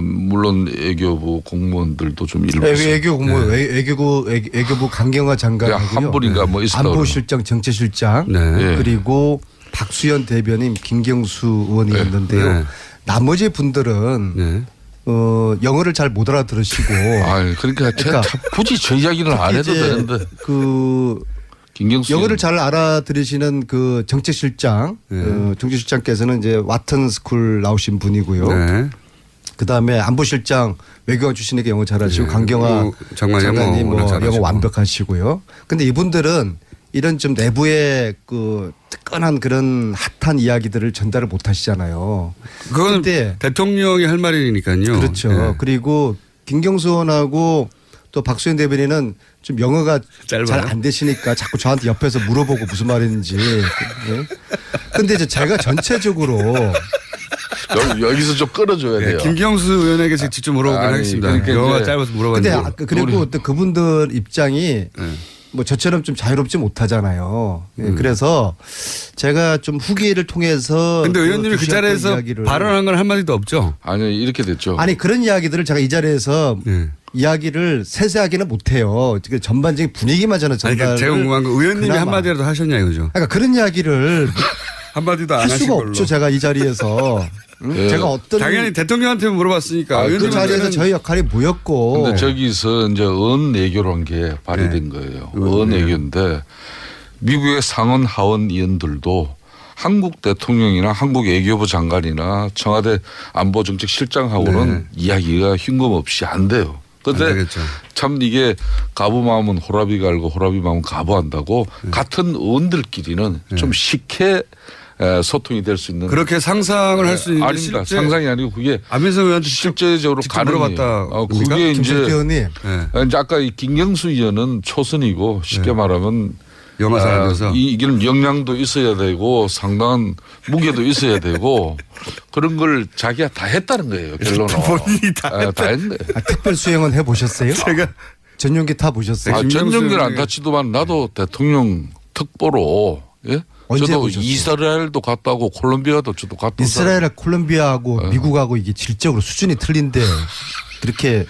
P: 물론 외교부 공무원들도 좀 일부
O: 외교부 강경화 장관이고요.
P: 한 분인가 뭐 있었다.
O: 안보실장, 정치실장 그리고 박수현 대변인, 김경수 의원이었는데요. 나머지 분들은 영어를 잘 못 알아들으시고.
P: 그러니까 참 굳이 저 이야기를 안 해도 되는데.
O: 영어를 잘 알아들으시는 그 정책실장, 정책실장께서는 이제 와튼 스쿨 나오신 분이고요. 그다음에 안보실장 외교관 출신에게 영어 잘하시고 강경화 장관님 뭐 영어 완벽하시고요. 근데 이분들은 이런 좀 내부의 그 뜨끈한 그런 핫한 이야기들을 전달을 못 하시잖아요.
I: 그건 대통령이 할 말이니까요.
O: 그렇죠.
I: 네.
O: 그리고 김경수 의원하고 또 박수현 대변인은 좀 영어가 잘 안 되시니까 자꾸 저한테 옆에서 물어보고 무슨 말인지. 근데 이제 제가 전체적으로
P: 여기서 좀 끌어줘야 돼요.
I: 김경수 의원에게 직접 물어보긴 하겠습니다.
P: 그러니까
I: 영어가 짧아서 물어봤는데.
O: 근데 그리고 또 그분들 입장이 뭐 저처럼 좀 자유롭지 못하잖아요. 그래서 제가 좀 후기를 통해서.
I: 근데 의원님이 그 자리에서 발언한 건 한마디도 없죠?
P: 아니 이렇게 됐죠.
O: 아니 그런 이야기들을 제가 이 자리에서 이야기를 세세하게는 못해요. 전반적인 분위기만 저는 전달을.
I: 제가 궁금한 건 의원님이 한마디라도 하셨냐 이거죠.
O: 그러니까 그런 이야기를
I: 한마디도 안
O: 할
I: 하신
O: 수가
I: 걸로.
O: 없죠. 제가 이 자리에서. 제가 어떤.
I: 당연히 대통령한테 물어봤으니까.
O: 그 자리에서 저희 역할이 뭐였고.
P: 근데 저기서 이제 언내교란 게 발휘된 거예요. 언내교인데 미국의 상원 하원 의원들도 한국 대통령이나 한국 외교부 장관이나 청와대 안보정책실장하고는 이야기가 흉금없이 안 돼요. 그런데 참 이게 가부 마음은 호라비가 알고 호라비 마음은 가부한다고 같은 의원들끼리는 좀 쉽게 소통이 될 수 있는.
I: 그렇게 상상을 할 수 있는.
P: 아닙니다. 상상이 아니고 그게
I: 안민석 의원한테
P: 실제적으로
I: 물어봤다.
P: 그게 이제
O: 의원님.
P: 이제 아까 이 김경수 의원은 초선이고 쉽게 말하면
I: 영어 잘하면서
P: 이기는 역량도 있어야 되고 상당한 무게도 있어야 되고 그런 걸 자기가 다 했다는 거예요. 결론은.
I: 본인이 다
P: 했네.
O: 특별 수행은 해보셨어요?
I: 제가
O: 전용기 타보셨어요?
P: 전용기는 안 타치도만 나도 대통령 특보로 저도 이스라엘도 갔다 오고 콜롬비아도 저도 갔다 오고.
O: 이스라엘, 콜롬비아하고 미국하고 이게 질적으로 수준이 틀린데 그렇게.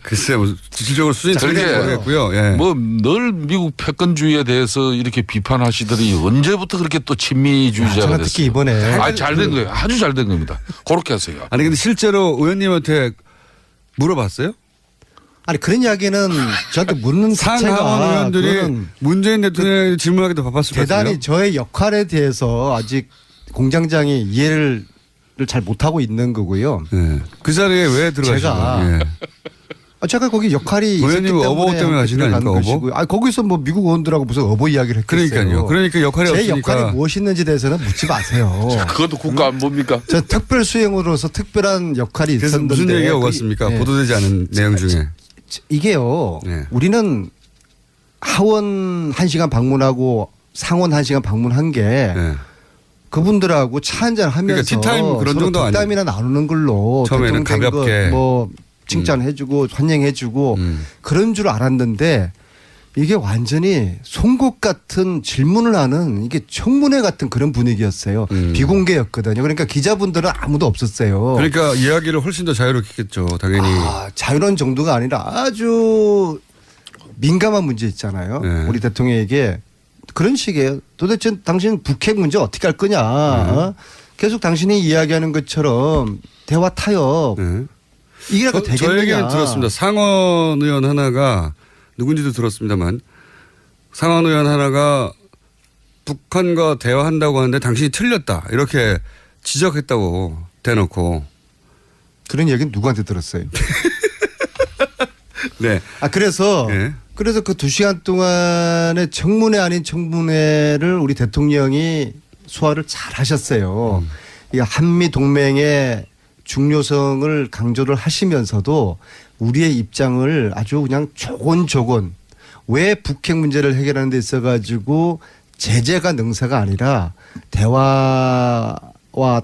I: 글쎄요, 질적으로 수준이 틀린지 모르겠고요.
P: 뭐 늘 미국 패권주의에 대해서 이렇게 비판하시더니 언제부터 그렇게 또 친미주의자가 됐어요.
O: 특히 이번에.
P: 잘 된 거예요. 아주 잘 된 겁니다. 그렇게 하세요.
I: 아니 근데 실제로 의원님한테 물어봤어요?
O: 아니 그런 이야기는 저한테 묻는
I: 상하원 의원들이 문재인 대통령에게 질문하기도 바빴을 것 같아요.
O: 대단히 저의 역할에 대해서 아직 공장장이 이해를 잘 못하고 있는 거고요.
I: 그 자리에 왜 들어가신
O: 제가 거기 역할이
I: 의원님 어버 때문에 가시는 거니까 어버?
O: 거기서 뭐 미국 의원들하고 무슨 어버 이야기를 했겠어요.
I: 그러니까요. 그러니까 역할이
O: 제
I: 없으니까.
O: 역할이 무엇이었는지 대해서는 묻지 마세요.
P: 그것도 국가 안보입니까?
O: 저 특별 수행으로서 특별한 역할이 있었는데.
I: 무슨 얘기가 오갔습니까? 보도되지 않은 내용 중에.
O: 이게요. 우리는 하원 1시간 방문하고 상원 1시간 방문한 게 그분들하고 차 한잔 하면서
I: 그러니까 티타임 그런 정도 아니에요.
O: 땀이나 나누는 걸로
I: 처음에는 가볍게
O: 뭐 칭찬해주고 환영해주고 그런 줄 알았는데 이게 완전히 송곳 같은 질문을 하는 이게 청문회 같은 그런 분위기였어요. 비공개였거든요. 그러니까 기자분들은 아무도 없었어요.
I: 그러니까 이야기를 훨씬 더 자유롭겠죠. 당연히.
O: 자유로운 정도가 아니라 아주 민감한 문제 있잖아요. 우리 대통령에게 그런 식이에요. 도대체 당신 북핵 문제 어떻게 할 거냐. 계속 당신이 이야기하는 것처럼 대화 타협. 이게 되겠느냐.
I: 저 얘기는 들었습니다. 상원 의원 하나가 누군지도 들었습니다만 상원 의원 하나가 북한과 대화한다고 하는데 당신이 틀렸다 이렇게 지적했다고 대놓고.
O: 그런 얘기는 누구한테 들었어요?
I: 네.
O: 그래서
I: 네.
O: 그 2시간 동안의 청문회 아닌 청문회를 우리 대통령이 소화를 잘 하셨어요. 이 한미 동맹의 중요성을 강조를 하시면서도 우리의 입장을 아주 그냥 조곤조곤 왜 북핵 문제를 해결하는 데 있어 가지고 제재가 능사가 아니라 대화와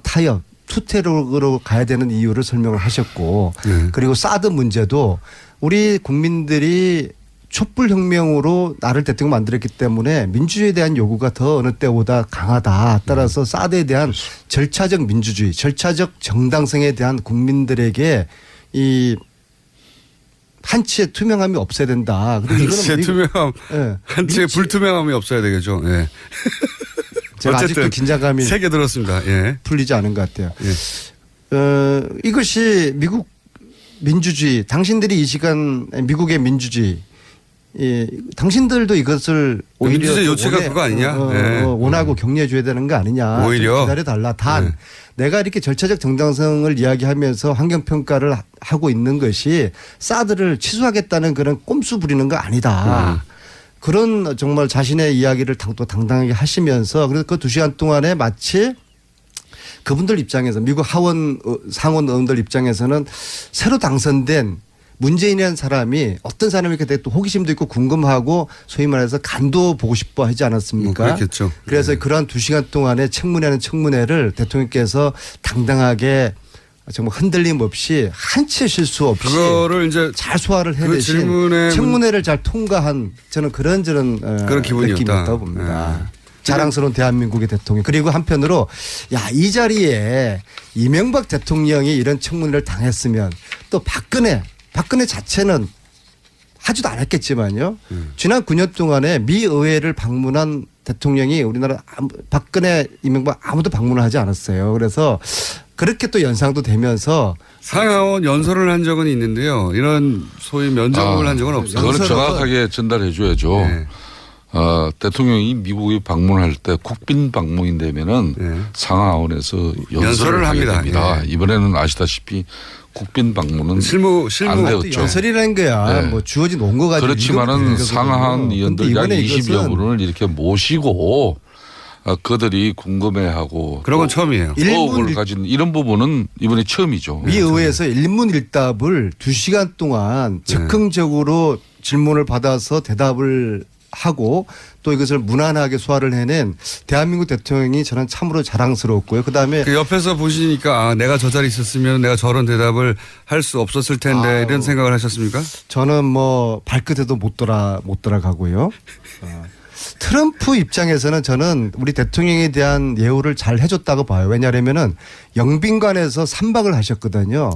O: 타협 투태력으로 가야 되는 이유를 설명을 하셨고 그리고 사드 문제도 우리 국민들이 촛불혁명으로 나를 대통령 만들었기 때문에 민주주의에 대한 요구가 더 어느 때보다 강하다. 따라서 사드에 대한 절차적 민주주의, 절차적 정당성에 대한 국민들에게 이 한치의 투명함이 없어야 된다.
I: 한치의 투명함,
O: 네.
I: 한치의 불투명함이 없어야 되겠죠. 예.
O: 제가 아직도 긴장감이
I: 세게 들었습니다. 예.
O: 풀리지 않은 것 같아요. 이것이 미국 민주주의, 당신들이 이 시간 미국의 민주주의, 당신들도 이것을 오히려
I: 민주주의 요체가 그거 아니냐?
O: 원하고 격려해 줘야 되는 거 아니냐?
I: 오히려
O: 기다려달라. 단 내가 이렇게 절차적 정당성을 이야기하면서 환경평가를 하고 있는 것이 사드를 취소하겠다는 그런 꼼수 부리는 거 아니다. 그런 정말 자신의 이야기를 또 당당하게 하시면서 그래서 그 2시간 동안에 마치 그분들 입장에서 미국 상원 의원들 입장에서는 새로 당선된 문재인이라는 사람이 어떤 사람이 이렇게 또 호기심도 있고 궁금하고 소위 말해서 간도 보고 싶어 하지 않았습니까?
I: 그렇겠죠.
O: 그래서 그러한 2시간 동안에 청문회는 청문회를 대통령께서 당당하게 정말 흔들림 없이 한치 실수 없이
I: 그거를 이제
O: 잘 소화를 해내신 청문회를 잘 통과한 저는 그런 느낌이었다고 봅니다. 자랑스러운 대한민국의 대통령. 그리고 한편으로 이 자리에 이명박 대통령이 이런 청문회를 당했으면 또 박근혜 자체는 하지도 않았겠지만요. 지난 9년 동안에 미 의회를 방문한 대통령이 우리나라 박근혜, 이명박 아무도 방문을 하지 않았어요. 그래서 그렇게 또 연상도 되면서
I: 상하원 연설을 한 적은 있는데요. 이런 소위 면접을 한 적은 없어요.
P: 그걸 정확하게 전달해 줘야죠.
I: 네.
P: 대통령이 미국에 방문할 때 국빈 방문이 되면은 상하원에서 연설을
I: 합니다.
P: 됩니다. 이번에는 아시다시피 국빈 방문은 안 되었죠.
O: 연설이라는 거야. 뭐 주어진 원고 가지고.
P: 그렇지만은 상하원 의원들 약 20여 분을 이렇게 모시고 그들이 궁금해하고
I: 그런 건 처음이에요.
P: 의혹을 가진 이런 부분은 이번에 처음이죠.
O: 미 의회에서 일문일답을 2시간 동안 즉흥적으로 질문을 받아서 대답을 하고 또 이것을 무난하게 소화를 해낸 대한민국 대통령이 저는 참으로 자랑스럽고요. 그다음에
I: 그 옆에서 보시니까 내가 저 자리에 있었으면 내가 저런 대답을 할 수 없었을 텐데 이런 생각을 하셨습니까?
O: 저는 뭐 발끝에도 못 돌아가고요. 트럼프 입장에서는 저는 우리 대통령에 대한 예우를 잘 해줬다고 봐요. 왜냐하면은 영빈관에서 3박을 하셨거든요.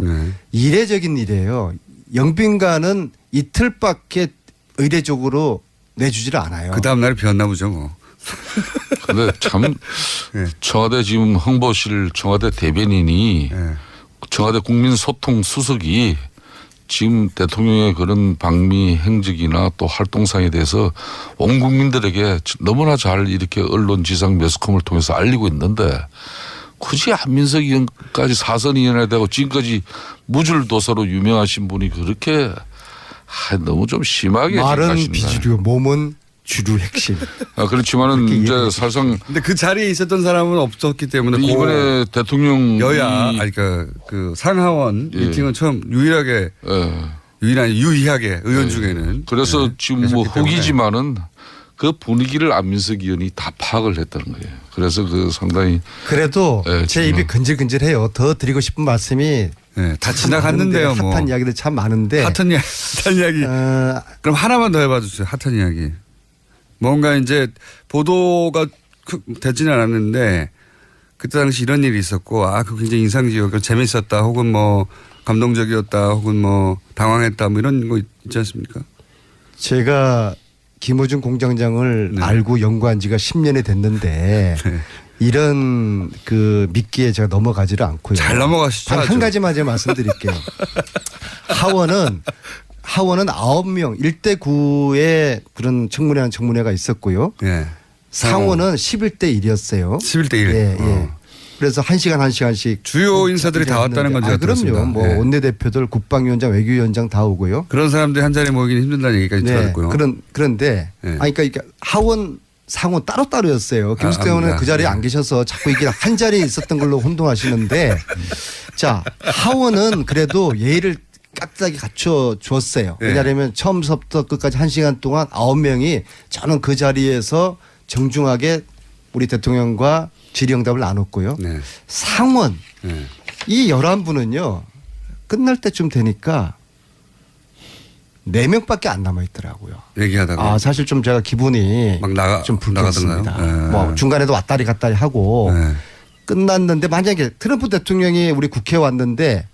O: 이례적인 일이에요. 영빈관은 이틀밖에 의례적으로 내주지를 않아요.
I: 그 다음 날에 비었나 보죠 뭐.
P: 근데 참 청와대 지금 홍보실 청와대 대변인이 청와대 국민소통 수석이 지금 대통령의 그런 방미 행적이나 또 활동상에 대해서 온 국민들에게 너무나 잘 이렇게 언론 지상 매스컴을 통해서 알리고 있는데 굳이 안민석 의원까지 사선위원회 되고 지금까지 무줄도사로 유명하신 분이 그렇게 너무 좀 심하게
O: 말은 비주류, 몸은 주류 핵심.
P: 그렇지만은 이제 사실상
I: 근데 그 자리에 있었던 사람은 없었기 때문에
P: 이번에 대통령
I: 여야 그 상하원 미팅은 처음 유일하게 의원 중에는
P: 그래서 지금 뭐 흑이지만은 그 분위기를 안민석 의원이 다 파악을 했다는 거예요. 그래서 그 상당히
O: 그래도 제 입이 근질근질해요. 더 드리고 싶은 말씀이
I: 다 지나갔는데요.
O: 핫한
I: 뭐.
O: 이야기들 참 많은데.
I: 핫한 이야기. 그럼 하나만 더 해봐 주세요. 핫한 이야기. 뭔가 이제 보도가 되지는 않았는데 그때 당시 이런 일이 있었고 그거 굉장히 인상적이었고 재밌었다 혹은 뭐 감동적이었다 혹은 뭐 당황했다 뭐 이런 거 있지 않습니까?
O: 제가 김어준 공장장을 알고 연구한 지가 10년이 됐는데 이런 그 미끼에 제가 넘어가지를 않고요.
I: 잘 넘어가시죠.
O: 단 한 가지만 제가 말씀드릴게요. 하원은 9명 1대 9의 그런 청문회가 있었고요.
I: 예.
O: 상원은 11대 1이었어요.
I: 11대 1.
O: 예, 예. 그래서 1시간씩
I: 주요 인사들이 다 왔다는 건 제가 들었습니다.
O: 그럼요. 뭐
I: 예.
O: 원내대표들, 국방위원장, 외교위원장 다 오고요.
I: 그런 사람들이 한 자리에 모이기는 힘든다는 얘기까지 들었고요.
O: 그런데 그러니까 하원 상원 따로따로였어요. 김숙태 의원은 그 자리에 안 계셔서 자꾸 이게 한 자리에 있었던 걸로 혼동하시는데 자, 하원은 그래도 예의를 깍딱하게 갖춰 주었어요. 왜냐하면 처음부터 끝까지 1시간 동안 9명이 저는 그 자리에서 정중하게 우리 대통령과 질의응답을 나눴고요. 상원 이 11분은요. 끝날 때쯤 되니까 4명밖에 안 남아 있더라고요.
I: 얘기하다가
O: 사실 좀 제가 기분이
I: 막
O: 좀 불쾌했습니다.
I: 나가던가요?
O: 뭐 중간에도 왔다리 갔다리 하고 끝났는데 만약에 트럼프 대통령이 우리 국회에 왔는데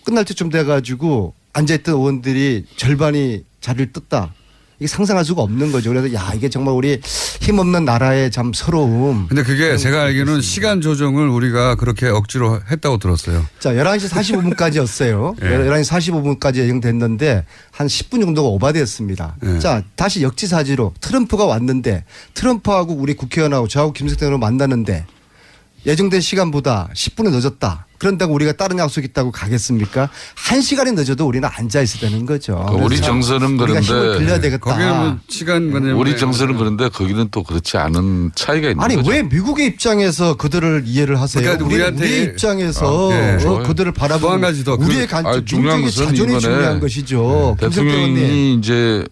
O: 끝날 때쯤 돼가지고 앉아있던 의원들이 절반이 자리를 떴다. 이게 상상할 수가 없는 거죠. 그래서 야 이게 정말 우리 힘없는 나라의 참 서러움.
I: 근데 그게 제가 알기로는 시간 조정을 우리가 그렇게 억지로 했다고 들었어요.
O: 자 11시 45분까지였어요. 11시 45분까지 예정됐는데 한 10분 정도가 오바됐습니다. 자 다시 역지사지로 트럼프가 왔는데 트럼프하고 우리 국회의원하고 저하고 김숙태 의원을 만나는데 예정된 시간보다 10분이 늦었다. 그런다고 우리가 다른 약속 있다고 가겠습니까? 1시간이 늦어도 우리는 앉아 있어야 되는 거죠.
P: 우리 정서는 그런데
O: 힘을 빌려야 되겠다.
I: 거기는 시간
P: 우리 정서는 그런데 거기는 또 그렇지 않은 차이가 있는 거죠.
O: 아니 왜 미국의 입장에서 그들을 이해를 하세요?
I: 그러니까
O: 우리의 입장에서 그들을 바라보고
I: 한 가지 더
O: 우리의 민족의 자존이 중요한 것이죠.
P: 대통령이 이제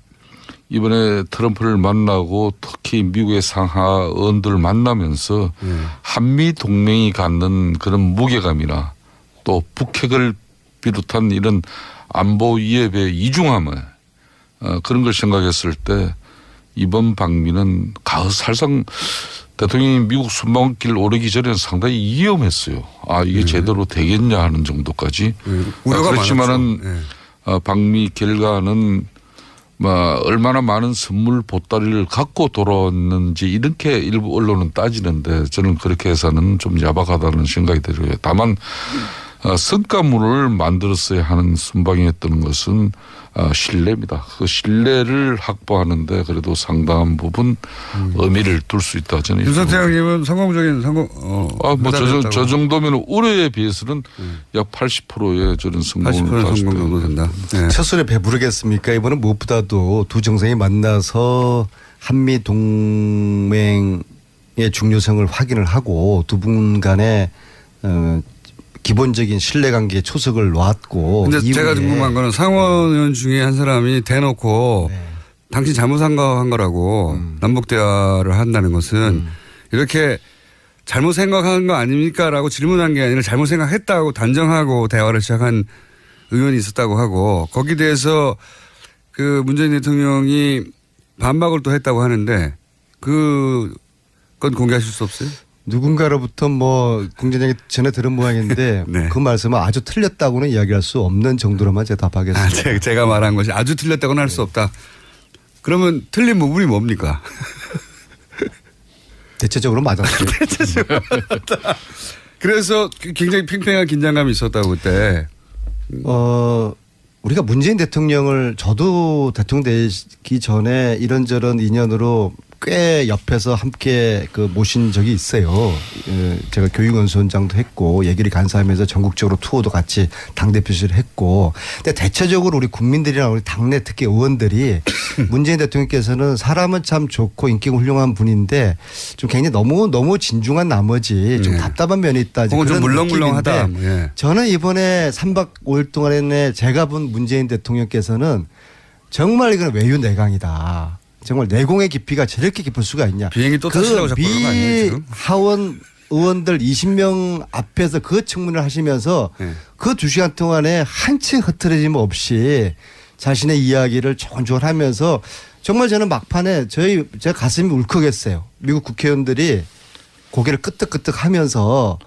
P: 이번에 트럼프를 만나고 특히 미국의 상하 의원들을 만나면서 한미 동맹이 갖는 그런 무게감이나 또 북핵을 비롯한 이런 안보 위협의 이중함을 그런 걸 생각했을 때 이번 방미는 사실상 대통령이 미국 순방길 오르기 전에는 상당히 위험했어요. 이게 제대로 되겠냐 하는 정도까지. 그렇지만은 방미 결과는 얼마나 많은 선물 보따리를 갖고 돌아왔는지 이렇게 일부 언론은 따지는데 저는 그렇게 해서는 좀 야박하다는 생각이 들어요. 다만 성과물을 만들었어야 하는 순방이었던 것은 신뢰입니다. 그 신뢰를 확보하는데 그래도 상당한 부분 의미를 둘 수 있다. 저는
I: 김성태 의원님은 성공적인
P: 저 정도면 올해에 비해서는 약 80%의 저런 성공을
I: 80% 성공 정도 된다.
O: 첫 술에 배부르겠습니까? 이번은 무엇보다도 두 정상이 만나서 한미 동맹의 중요성을 확인을 하고 두 분 간의 기본적인 신뢰관계에 초석을 놨고.
I: 근데 제가 궁금한 거는 상원 의원 중에 한 사람이 대놓고 당신 잘못 생각한 거라고 남북 대화를 한다는 것은 이렇게 잘못 생각한 거 아닙니까? 라고 질문한 게 아니라 잘못 생각했다고 단정하고 대화를 시작한 의원이 있었다고 하고 거기에 대해서 그 문재인 대통령이 반박을 또 했다고 하는데 그건 공개하실 수 없어요?
O: 누군가로부터 공전장에 전에 들은 모양인데 그 말씀은 아주 틀렸다고는 이야기할 수 없는 정도로만 제가 답하겠습니다.
I: 제가 말한 것이 아주 틀렸다고는 할 수 없다. 그러면 틀린 부분이 뭡니까?
O: 대체적으로 맞았어요.
I: 대체적으로 맞았다. 그래서 굉장히 팽팽한 긴장감이 있었다고 그때.
O: 우리가 문재인 대통령을 저도 대통령 되기 전에 이런저런 인연으로 꽤 옆에서 함께 모신 적이 있어요. 제가 교육원수원장도 했고 얘기를 간사하면서 전국적으로 투어도 같이 당대표실을 했고. 근데 대체적으로 우리 국민들이나 우리 당내 특히 의원들이 문재인 대통령께서는 사람은 참 좋고 인기가 훌륭한 분인데 좀 굉장히 너무 진중한 나머지 좀 답답한 면이 있다.
I: 혹은 좀 물렁물렁하다.
O: 저는 이번에 3박 5일 동안에 제가 본 문재인 대통령께서는 정말 이건 외유내강이다. 정말 내공의 깊이가 저렇게 깊을 수가 있냐.
I: 비행기 또 타시려고 자꾸 그런 거 아니에요 지금?
O: 하원 의원들 20명 앞에서 그 청문을 하시면서 그 2시간 동안에 한층 흐트러짐 없이 자신의 이야기를 조곤조곤 하면서 정말 저는 막판에 제 가슴이 울컥했어요. 미국 국회의원들이 고개를 끄덕끄덕 하면서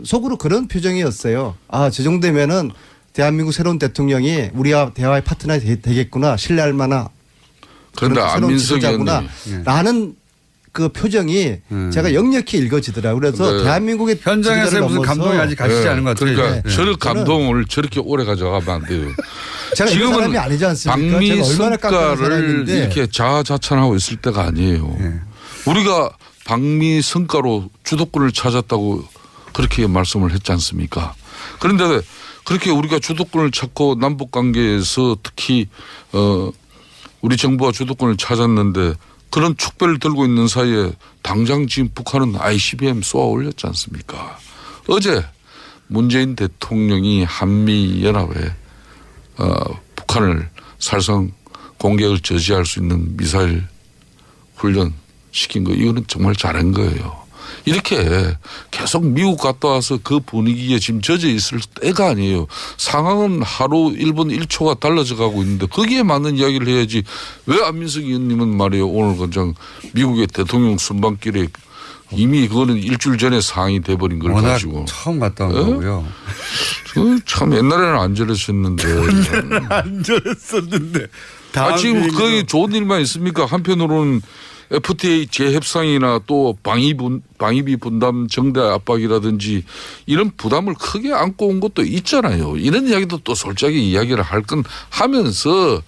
O: 속으로 그런 표정이었어요. 저 정도면은 대한민국 새로운 대통령이 우리와 대화의 파트너가 되겠구나. 신뢰할 만한
P: 그런데 안민석 의원님
O: 라는 그 표정이 제가 역력히 읽어지더라고요. 그래서
P: 네.
O: 대한민국의
I: 현장에서 무슨 감동이 아직 가시지 않은 것 같아요.
P: 그러니까 저런 감동을 저렇게 오래 가져가면 안 돼요.
O: 제가 이런 사람이 아니지 않습니까? 제가 얼마나 깎아낸
P: 박미성과를
O: 사람인데.
P: 이렇게 자아자찬하고 있을 때가 아니에요. 우리가 박미성과로 주도권을 찾았다고 그렇게 말씀을 했지 않습니까? 그런데 그렇게 우리가 주도권을 찾고 남북관계에서 특히 우리 정부가 주도권을 찾았는데 그런 축배를 들고 있는 사이에 당장 지금 북한은 ICBM 쏘아 올렸지 않습니까? 어제 문재인 대통령이 한미연합에 북한을 살상 공격을 저지할 수 있는 미사일 훈련 시킨 거 이거는 정말 잘한 거예요. 이렇게 계속 미국 갔다 와서 그 분위기에 지금 젖어 있을 때가 아니에요. 상황은 하루 1분 1초가 달라져 가고 있는데 거기에 맞는 이야기를 해야지. 왜 안민석 의원님은 말이에요. 오늘 그냥 미국의 대통령 순방길에 이미 그거는 일주일 전에 상황이 돼버린 걸
I: 워낙
P: 가지고.
I: 처음 갔다 온 거고요.
P: 참 옛날에는 안 저랬었는데.
I: 안 저랬었는데.
P: 지금 거기 좋은 일만 있습니까? 한편으로는 FTA 재협상이나 또 방위비 분담 정대 압박이라든지 이런 부담을 크게 안고 온 것도 있잖아요. 이런 이야기도 또 솔직하게 이야기를 할 건 하면서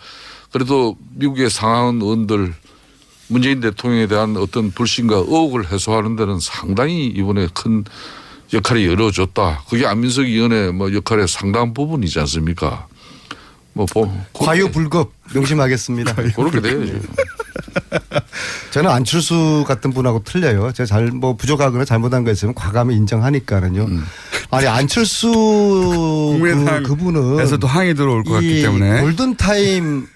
P: 그래도 미국의 상하원 의원들 문재인 대통령에 대한 어떤 불신과 의혹을 해소하는 데는 상당히 이번에 큰 역할이 이루어졌다. 그게 안민석 의원의 뭐 역할의 상당한 부분이지 않습니까?
O: 과유불급 명심하겠습니다.
P: 그렇게 돼야죠.
O: 저는 안철수 같은 분하고 틀려요. 제가 부족하거나 잘못한 거 있으면 과감히 인정하니까는요. 아니 안철수
I: 그분은 항의 들어올 것 같기 때문에
O: 골든 타임을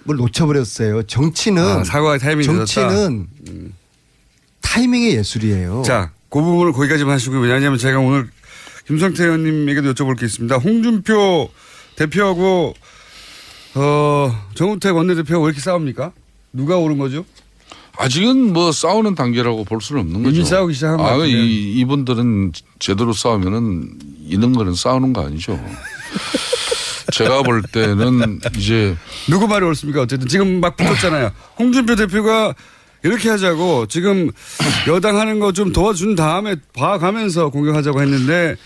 O: 놓쳐버렸어요. 정치는
I: 사과 타이밍이
O: 정치는 타이밍의 예술이에요.
I: 자, 그 부분을 거기까지만 하시고요. 왜냐하면 제가 오늘 김성태 의원님에게도 여쭤볼 게 있습니다. 홍준표 대표하고 정우택 원내대표가 왜 이렇게 싸웁니까? 누가 오른 거죠?
P: 아직은 뭐 싸우는 단계라고 볼 수는 없는 거죠.
I: 이미 싸우기 시작한 것 같아요.
P: 이분들은 제대로 싸우면은 이런 거는 싸우는 거 아니죠. 제가 볼 때는 이제
I: 누구 말이 옳습니까? 어쨌든 지금 막 붙었잖아요. 홍준표 대표가 이렇게 하자고 지금 여당 하는 거 좀 도와준 다음에 봐가면서 공격하자고 했는데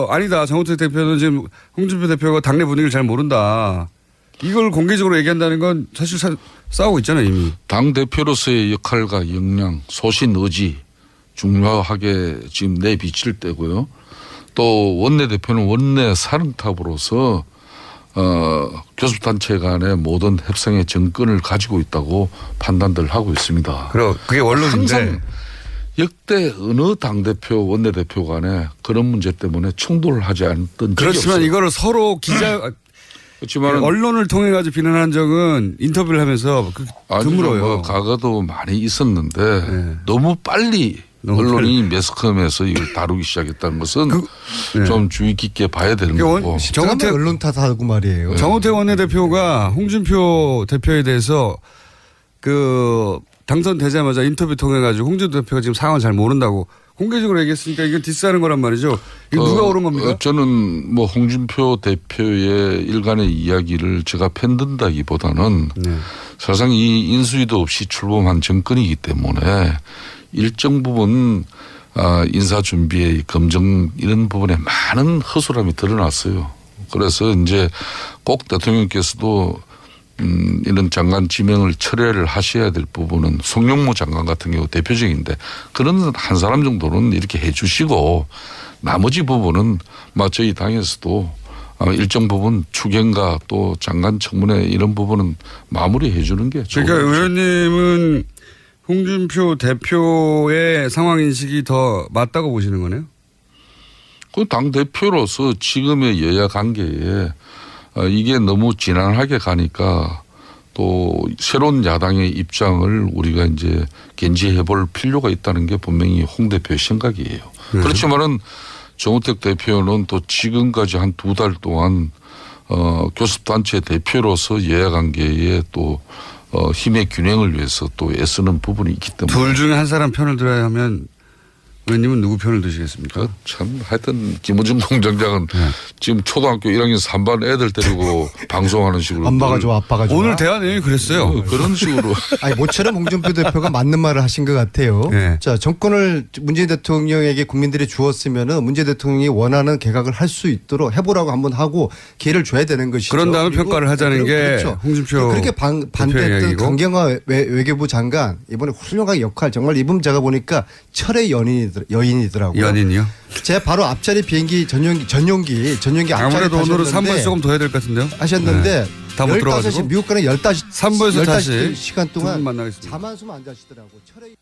I: 아니다. 정우택 대표는 지금 홍준표 대표가 당내 분위기를 잘 모른다. 이걸 공개적으로 얘기한다는 건 사실 싸우고 있잖아요 이미.
P: 당대표로서의 역할과 역량, 소신, 의지 중요하게 지금 내비칠 때고요. 또 원내대표는 원내 사령탑으로서 교섭단체 간의 모든 협상의 정권을 가지고 있다고 판단들 하고 있습니다.
I: 그게 원론인데.
P: 항상 역대 어느 당대표 원내대표 간에 그런 문제 때문에 충돌을 하지 않던
I: 그렇지만
P: 적이
I: 이거를 서로 그렇지만 언론을 통해 가지고 비난한 적은 인터뷰를 하면서 드물어요.
P: 뭐 과거도 많이 있었는데 너무 빨리 언론이 매스컴에서 이걸 다루기 시작했다는 것은 좀 주의 깊게 봐야 되는 거고.
O: 정우택 언론 탓하고 말이에요.
I: 정우택 원내대표가 홍준표 대표에 대해서 당선되자마자 인터뷰 통해 가지고 홍준표 대표가 지금 상황을 잘 모른다고 공개적으로 얘기했으니까 이건 디스하는 거란 말이죠. 이거 누가 옳은 겁니까?
P: 저는 뭐 홍준표 대표의 일간의 이야기를 제가 편든다기보다는 사실상 이 인수위도 없이 출범한 정권이기 때문에 일정 부분 인사 준비에 검증 이런 부분에 많은 허술함이 드러났어요. 그래서 이제 꼭 대통령께서도 이런 장관 지명을 철회를 하셔야 될 부분은 송영무 장관 같은 경우 대표적인데 그런 한 사람 정도는 이렇게 해 주시고 나머지 부분은 저희 당에서도 일정 부분 추경과 또 장관 청문회 이런 부분은 마무리해 주는 게 좋은
I: 그러니까
P: 거죠.
I: 의원님은 홍준표 대표의 상황 인식이 더 맞다고 보시는 거네요?
P: 그 당대표로서 지금의 여야 관계에 이게 너무 지난하게 가니까 또 새로운 야당의 입장을 우리가 이제 견지해 볼 필요가 있다는 게 분명히 홍 대표의 생각이에요. 그렇지만은 정우택 대표는 또 지금까지 한 2달 동안 교섭단체 대표로서 여야 관계에 또 힘의 균형을 위해서 또 애쓰는 부분이 있기 때문에.
I: 둘 중에 한 사람 편을 들어야 하면 의원님은 누구 편을 드시겠습니까?
P: 참 하여튼 김어준 공장장은 지금 초등학교 1학년 3반 애들 데리고 방송하는 식으로
O: 엄마가 좋아 아빠가 좋아.
I: 오늘 대화 내용이 그랬어요.
P: 그런 식으로.
O: 아니 모처럼 홍준표 대표가 맞는 말을 하신 것 같아요.
I: 네.
O: 자 정권을 문재인 대통령에게 국민들이 주었으면은 문재인 대통령이 원하는 개각을 할 수 있도록 해보라고 한번 하고 기회를 줘야 되는 것이죠.
I: 그런 다음에 평가를 하자는 게
O: 그렇죠.
I: 홍준표
O: 그렇게 반대했던
I: 이야기고.
O: 강경화 외교부 장관 이번에 훌륭한 역할 정말 이분 제가 보니까 철의 여인이더라고요.
I: 연인이요?
O: 제 바로 앞자리 비행기 전용기 앞자리
I: 아무래도 오늘은
O: 타셨는데
I: 3번 조금 더 해야 될 것 같은데요?
O: 하셨는데
I: 다 못 들어가지고
O: 미국 가는 15
I: 3번에서 다시
O: 시간 동안
I: 만나겠습니다.
O: 잠 한숨 안 자시더라고. 철의